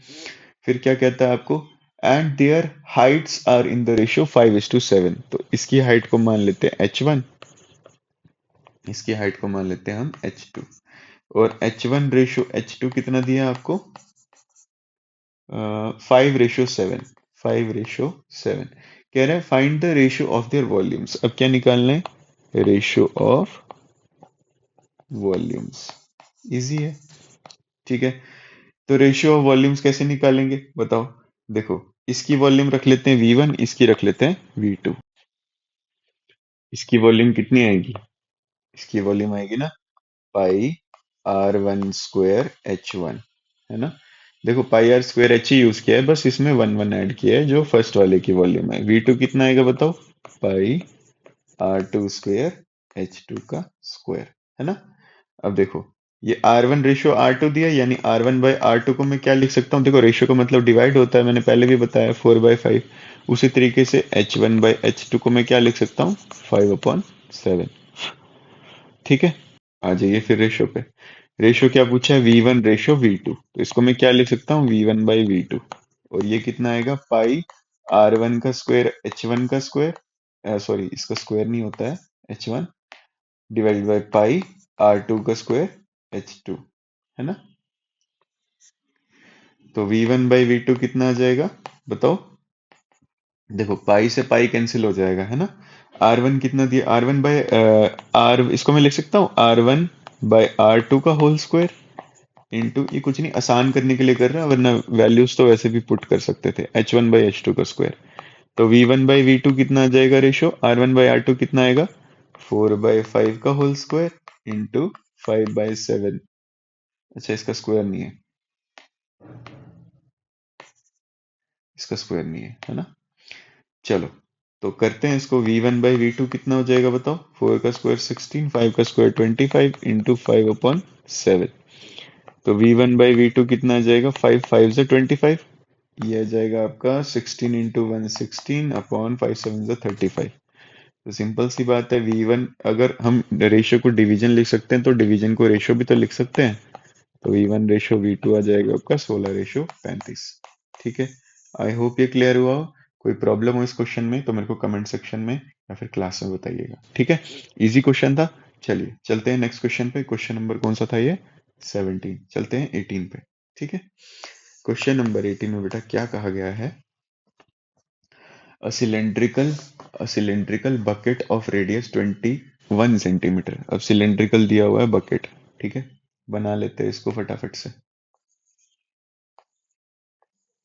फिर क्या कहता है आपको, and their heights are in the ratio 5:7। तो इसकी हाइट को मान लेते हैं H1, इसकी हाइट को मान लेते हैं हम H2। और H1:H2 कितना दिया आपको, 5:7। 5:7 कह रहा है find the ratio of their volumes. अब क्या निकालना है, रेशियो ऑफ वॉल्यूम्स। इजी है। ठीक है, तो रेशियो ऑफ वॉल्यूम्स कैसे निकालेंगे बताओ। देखो, इसकी वॉल्यूम रख लेते हैं V1, इसकी रख लेते हैं V2। इसकी वॉल्यूम कितनी आएगी, इसकी वॉल्यूम आएगी ना पाई R1² H1, है ना। देखो पाई R² H ही यूज किया है, बस इसमें 1 1 ऐड किया है जो फर्स्ट वाले की वॉल्यूम है। V2 कितना आएगा बताओ, पाई R2² H2 का स्क्वायर, है ना। अब देखो, ये R1:R2 दिया, यानी R1/R2 को मैं क्या लिख सकता हूँ, देखो रेशियो का मतलब डिवाइड होता है, मैंने पहले भी बताया 4/5। उसी तरीके से H1/H2 को मैं क्या लिख सकता हूँ, 5/7। ठीक है, आ जाइए फिर रेशियो पे। रेशियो क्या पूछा है, V1:V2। तो इसको मैं क्या लिख सकता हूँ, V1/V2। और ये कितना आएगा, पाई R1 का स्क्वायर H1 का स्क्वायर, सॉरी इसका स्क्वायर नहीं होता है, H1 divide by pi R2 का स्क्वायर H2, है ना। तो V1/V2 कितना आ जाएगा बताओ। देखो पाई से पाई कैंसिल हो जाएगा, है ना। R1 कितना दिया, R1/R, इसको मैं लिख सकता हूँ R1/R2 का होल स्क्वायर इंटू, ये कुछ नहीं आसान करने के लिए कर रहा है, वरना वैल्यूज तो वैसे भी पुट कर सकते थे, H1/H2 का स्क्वायर। तो V1/V2 कितना आ जाएगा रेशो, R1/R2 कितना आएगा, 4/5 का होल स्क्वायर इंटू 5/7। अच्छा इसका स्क्वायर नहीं है, इसका स्क्वायर नहीं है ना। चलो तो करते हैं इसको, V1/V2 कितना हो जाएगा बताओ, 4 का स्क्वायर 16, 5 का स्क्वायर 25 इंटू 5/7। तो V1/V2 कितना आ जाएगा, 5 5 से 25, ये आ जाएगा आपका 16 इंटू 116 अपॉन 5 7 से 35। तो सिंपल सी बात है, V1 अगर हम रेशियो को डिवीजन लिख सकते हैं तो डिवीजन को रेशियो भी तो लिख सकते हैं। तो V1:V2 आ जाएगा आपका 16:35। ठीक है, आई होप ये क्लियर हुआ हो। कोई प्रॉब्लम हो इस क्वेश्चन में तो मेरे को कमेंट सेक्शन में या फिर क्लास में बताइएगा। ठीक है, इजी क्वेश्चन था। चलिए चलते हैं नेक्स्ट क्वेश्चन पे। क्वेश्चन नंबर कौन सा था ये, 17। चलते हैं 18 पे। ठीक है, क्वेश्चन नंबर 18 में बेटा क्या कहा गया है, a cylindrical a cylindrical bucket of radius 21 centimetre. अब सिलेंड्रिकल दिया हुआ है बकेट, ठीक है, बना लेते हैं इसको फटाफट से।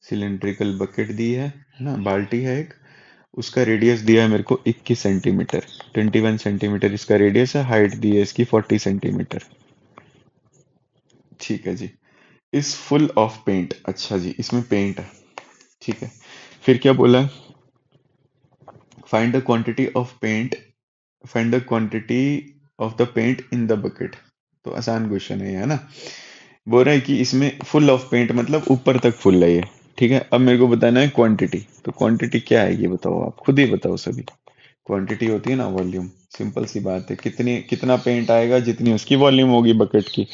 सिलेंड्रिकल बकेट दी है ना, बाल्टी है एक, उसका रेडियस दिया है मेरे को 21 सेंटीमीटर, 21 सेंटीमीटर इसका रेडियस है, हाइट दी है इसकी 40 सेंटीमीटर। ठीक है जी, इज फुल ऑफ पेंट। अच्छा जी, इसमें पेंट है। ठीक है, फिर क्या बोला है, find the quantity of paint, find the quantity of the paint in the bucket. तो आसान क्वेश्चन है ना। बोल रहा है कि इसमें फुल ऑफ पेंट मतलब ऊपर तक फुल है ये। ठीक है, अब मेरे को बताना है क्वांटिटी। तो क्वांटिटी क्या है ये बताओ, आप खुद ही बताओ सभी। क्वांटिटी होती है ना वॉल्यूम, सिंपल सी बात है, कितना पेंट आएगा जितनी उसकी वॉल्यूम होगी बकेट की।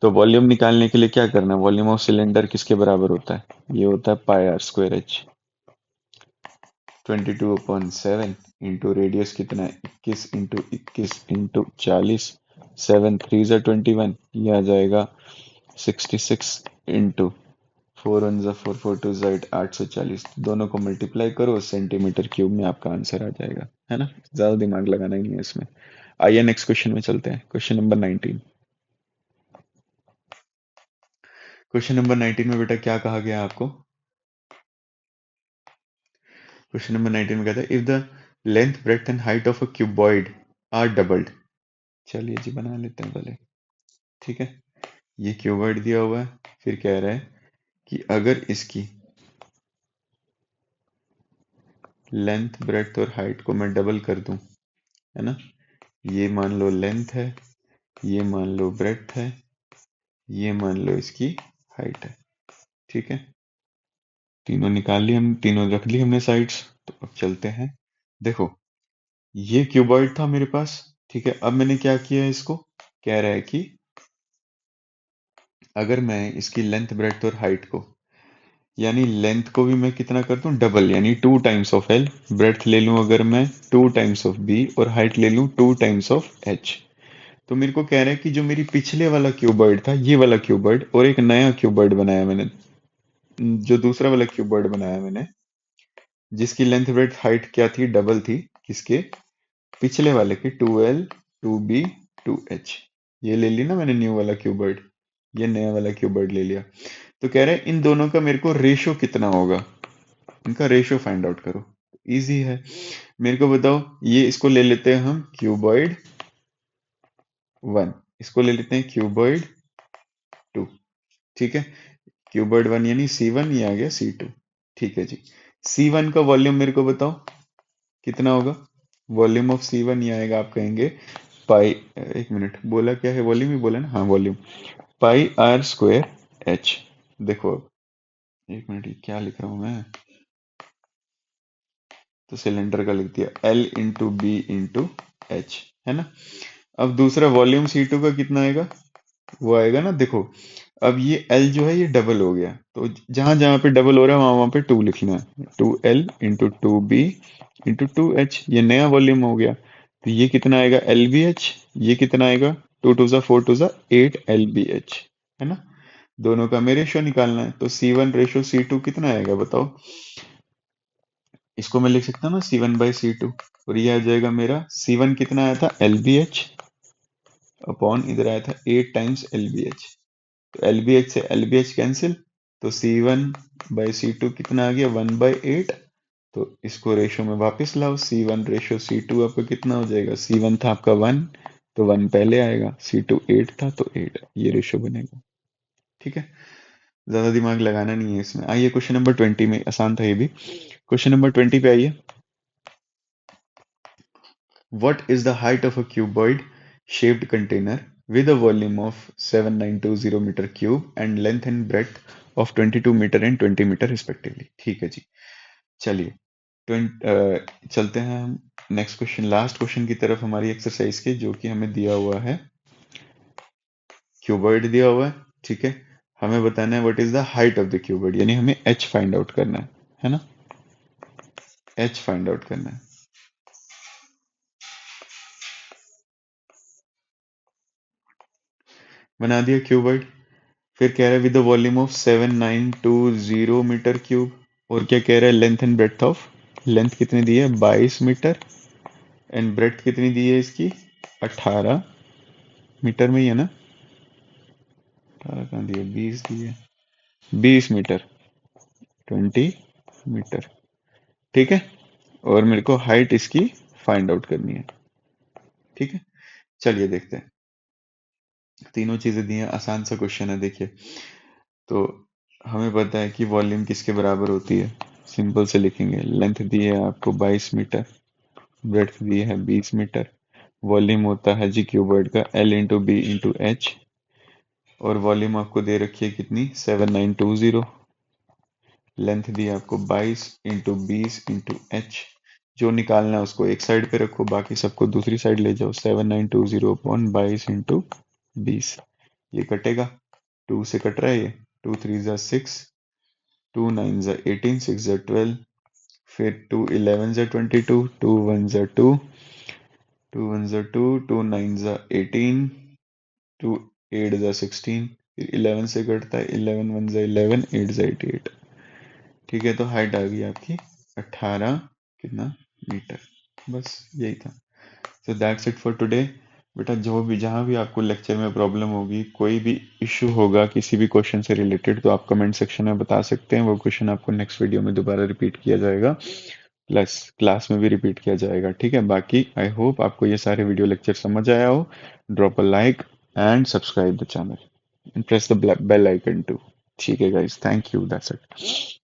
तो वॉल्यूम निकालने के लिए क्या करना है, वॉल्यूम ऑफ सिलेंडर किसके बराबर होता है, ये होता है pi r square h. 22/7 into radius कितना है 21 इंटू 7 3 ये आ जाएगा 66 इंटू 4 1 4 4 2 840, दोनों को मल्टीप्लाई करो सेंटीमीटर क्यूब में, आपका आंसर आ जाएगा, है ना। ज्यादा दिमाग लगाना ही नहीं है इसमें। आइए नेक्स्ट क्वेश्चन में चलते हैं, क्वेश्चन नंबर 19। क्वेश्चन नंबर 19 में बेटा क्या कहा गया आपको, क्वेश्चन नंबर 19 में कहता है if the length breadth and height of a cuboid are doubled. चलिए जी बना लेते हैं पहले, ठीक है। ये क्यूबॉइड दिया हुआ है, फिर कह रहा है कि अगर इसकी लेंथ ब्रेड्थ और हाइट को मैं डबल कर दूं, है ना, ये मान लो लेंथ है, ये मान लो ब्रेड्थ है, ये मान लो इसकी हाइट है, ठीक है। तीनों निकाल ली हम, तीनों रख ली हमने साइड्स। तो अब चलते हैं, देखो ये क्यूबॉइड था मेरे पास, ठीक है। अब मैंने क्या किया है, इसको कह रहा है कि अगर मैं इसकी लेंथ ब्रेड्थ और हाइट को, यानी लेंथ को भी मैं कितना कर दूं डबल, यानी 2 टाइम्स ऑफ एल, ब्रेड्थ ले लूं अगर मैं 2 टाइम्स ऑफ बी, और हाइट ले लूं 2 टाइम्स ऑफ एच। तो मेरे को कह रहा है कि जो मेरी पिछले वाला क्यूबॉइड था, ये वाला क्यूबॉइड, और एक नया क्यूबॉइड बनाया मैंने, जो दूसरा वाला क्यूबॉइड बनाया मैंने, जिसकी लेंथ ब्रेड्थ हाइट क्या थी, डबल थी, किसके, पिछले वाले के, 2l 2b 2h। ये ले ली ना मैंने न्यू वाला क्यूबॉइड, ये नया वाला क्यूबॉइड ले लिया। तो कह रहे हैं इन दोनों का मेरे को रेशो कितना होगा, इनका रेशो फाइंड आउट करो। इजी है, मेरे को बताओ, ये इसको ले लेते हैं हम क्यूबॉइड 1, इसको ले लेते हैं क्यूबॉइड 2, ठीक है। क्यूबॉइड 1 यानी C1, ये आ गया C2, ठीक है जी। C1 का वॉल्यूम मेरे को बताओ कितना होगा, वॉल्यूम ऑफ C1 ये आएगा, आप कहेंगे पाई, एक मिनट, बोला क्या है, वॉल्यूम ही बोला ना, हाँ volume, pi r square h. देखो अब, एक मिनट, ये क्या लिख रहा हूं मैं, तो सिलेंडर का लिख दिया L into b into h, है ना। अब दूसरा वॉल्यूम C2 का कितना आएगा, वो आएगा ना, देखो अब ये L जो है ये डबल हो गया, तो जहां जहां पे डबल हो रहा है वहां वहां पे 2 लिखना है, 2L into 2B into 2H, ये नया वॉल्यूम हो गया। तो ये कितना आएगा LBH, ये कितना आएगा 2 2 4 2 8 LBH, है ना। दोनों का में रेशो निकालना है, तो C1 रेशो C2 कितना आएगा बताओ। इसको मैं लिख सकता हूँ ना C1/C2, और ये आ जाएगा मेरा C1 कितना आया था LBH अपॉन इधर आया था 8 टाइम्स LBH। तो LBH से LBH कैंसिल, तो C1/C2 कितना आ गया 1/8। तो इसको रेशो में वापस लाओ, C1 रेशो C2 आपका कितना हो जाएगा, C1 था आपका 1, तो 1 पहले आएगा, C2 8 था तो 8, ये रेशो बनेगा, ठीक है। ज्यादा दिमाग लगाना नहीं है इसमें। आइए क्वेश्चन नंबर 20 में, आसान था ये भी। क्वेश्चन नंबर 20 पे आइए। What is the height of a cuboid shaped container with a volume of 7920 meter cube and length and breadth of 22 meter and 20 meter respectively? ठीक है जी, चलिए चलते हैं हम नेक्स्ट क्वेश्चन, लास्ट क्वेश्चन की तरफ हमारी एक्सरसाइज के, जो कि हमें दिया हुआ है, क्यूबॉइड दिया हुआ है, ठीक है। हमें बताना है what is the height of the cuboid, यानी हमें h फाइंड आउट करना है ना, h फाइंड आउट करना है। बना दिया क्यूबॉइड, फिर कह रहा है with the volume of 7920 metre cube, और क्या कह रहा है, length and breadth of, length कितनी दी है 22 मीटर, एंड ब्रेड्थ कितनी दी है इसकी 18 मीटर में ही है ना, 18 कहाँ दी है, 20 दी है, 20 मीटर 20 मीटर, ठीक है। और मेरे को हाइट इसकी फाइंड आउट करनी है, ठीक है। चलिए देखते हैं, तीनों चीजें दी हैं, आसान सा क्वेश्चन है, देखिए। तो हमें पता है कि वॉल्यूम किसके बराबर होती है, सिंपल से लिखेंगे, लेंथ दी है आपको 22 मीटर, ब्रेड्थ दी है 20 मीटर, वॉल्यूम होता है जी क्यूबॉइड का L into b into h, और वॉल्यूम आपको दे रखी है कितनी 7920, लेंथ दी है आपको 22 इंटू 20 इंटू एच, जो निकालना है उसको एक साइड पे रखो, बाकी सबको दूसरी साइड ले जाओ। 7920 अपॉन 22 इंटू 20, ये कटेगा। 2 से कट रहा है ये, 2 3 ज़ा 6, 2 9 ज़ा 18, 6 ज़ा 12, फिर 2 11 ज़ा 22, 2 1 ज़ा 2, 2 1 ज़ा 2, 2 9 ज़ा 18, 2 8 ज़ा 16, फिर 11 से कटता है, 11 1 ज़ा 11, 8 ज़ा 88। ठीक है, तो हाइट आ गई आपकी 18 कितना मीटर। बस यही था। So that's it for today. बेटा जो भी जहाँ भी आपको लेक्चर में प्रॉब्लम होगी, कोई भी इशू होगा किसी भी क्वेश्चन से रिलेटेड, तो आप कमेंट सेक्शन में बता सकते हैं। वो क्वेश्चन आपको नेक्स्ट वीडियो में दोबारा रिपीट किया जाएगा, प्लस क्लास में भी रिपीट किया जाएगा। ठीक है, बाकी आई होप आपको ये सारे वीडियो लेक्चर समझ आया हो। Drop a like and subscribe the channel and press the bell icon too. ठीक है guys, thank you, that's it.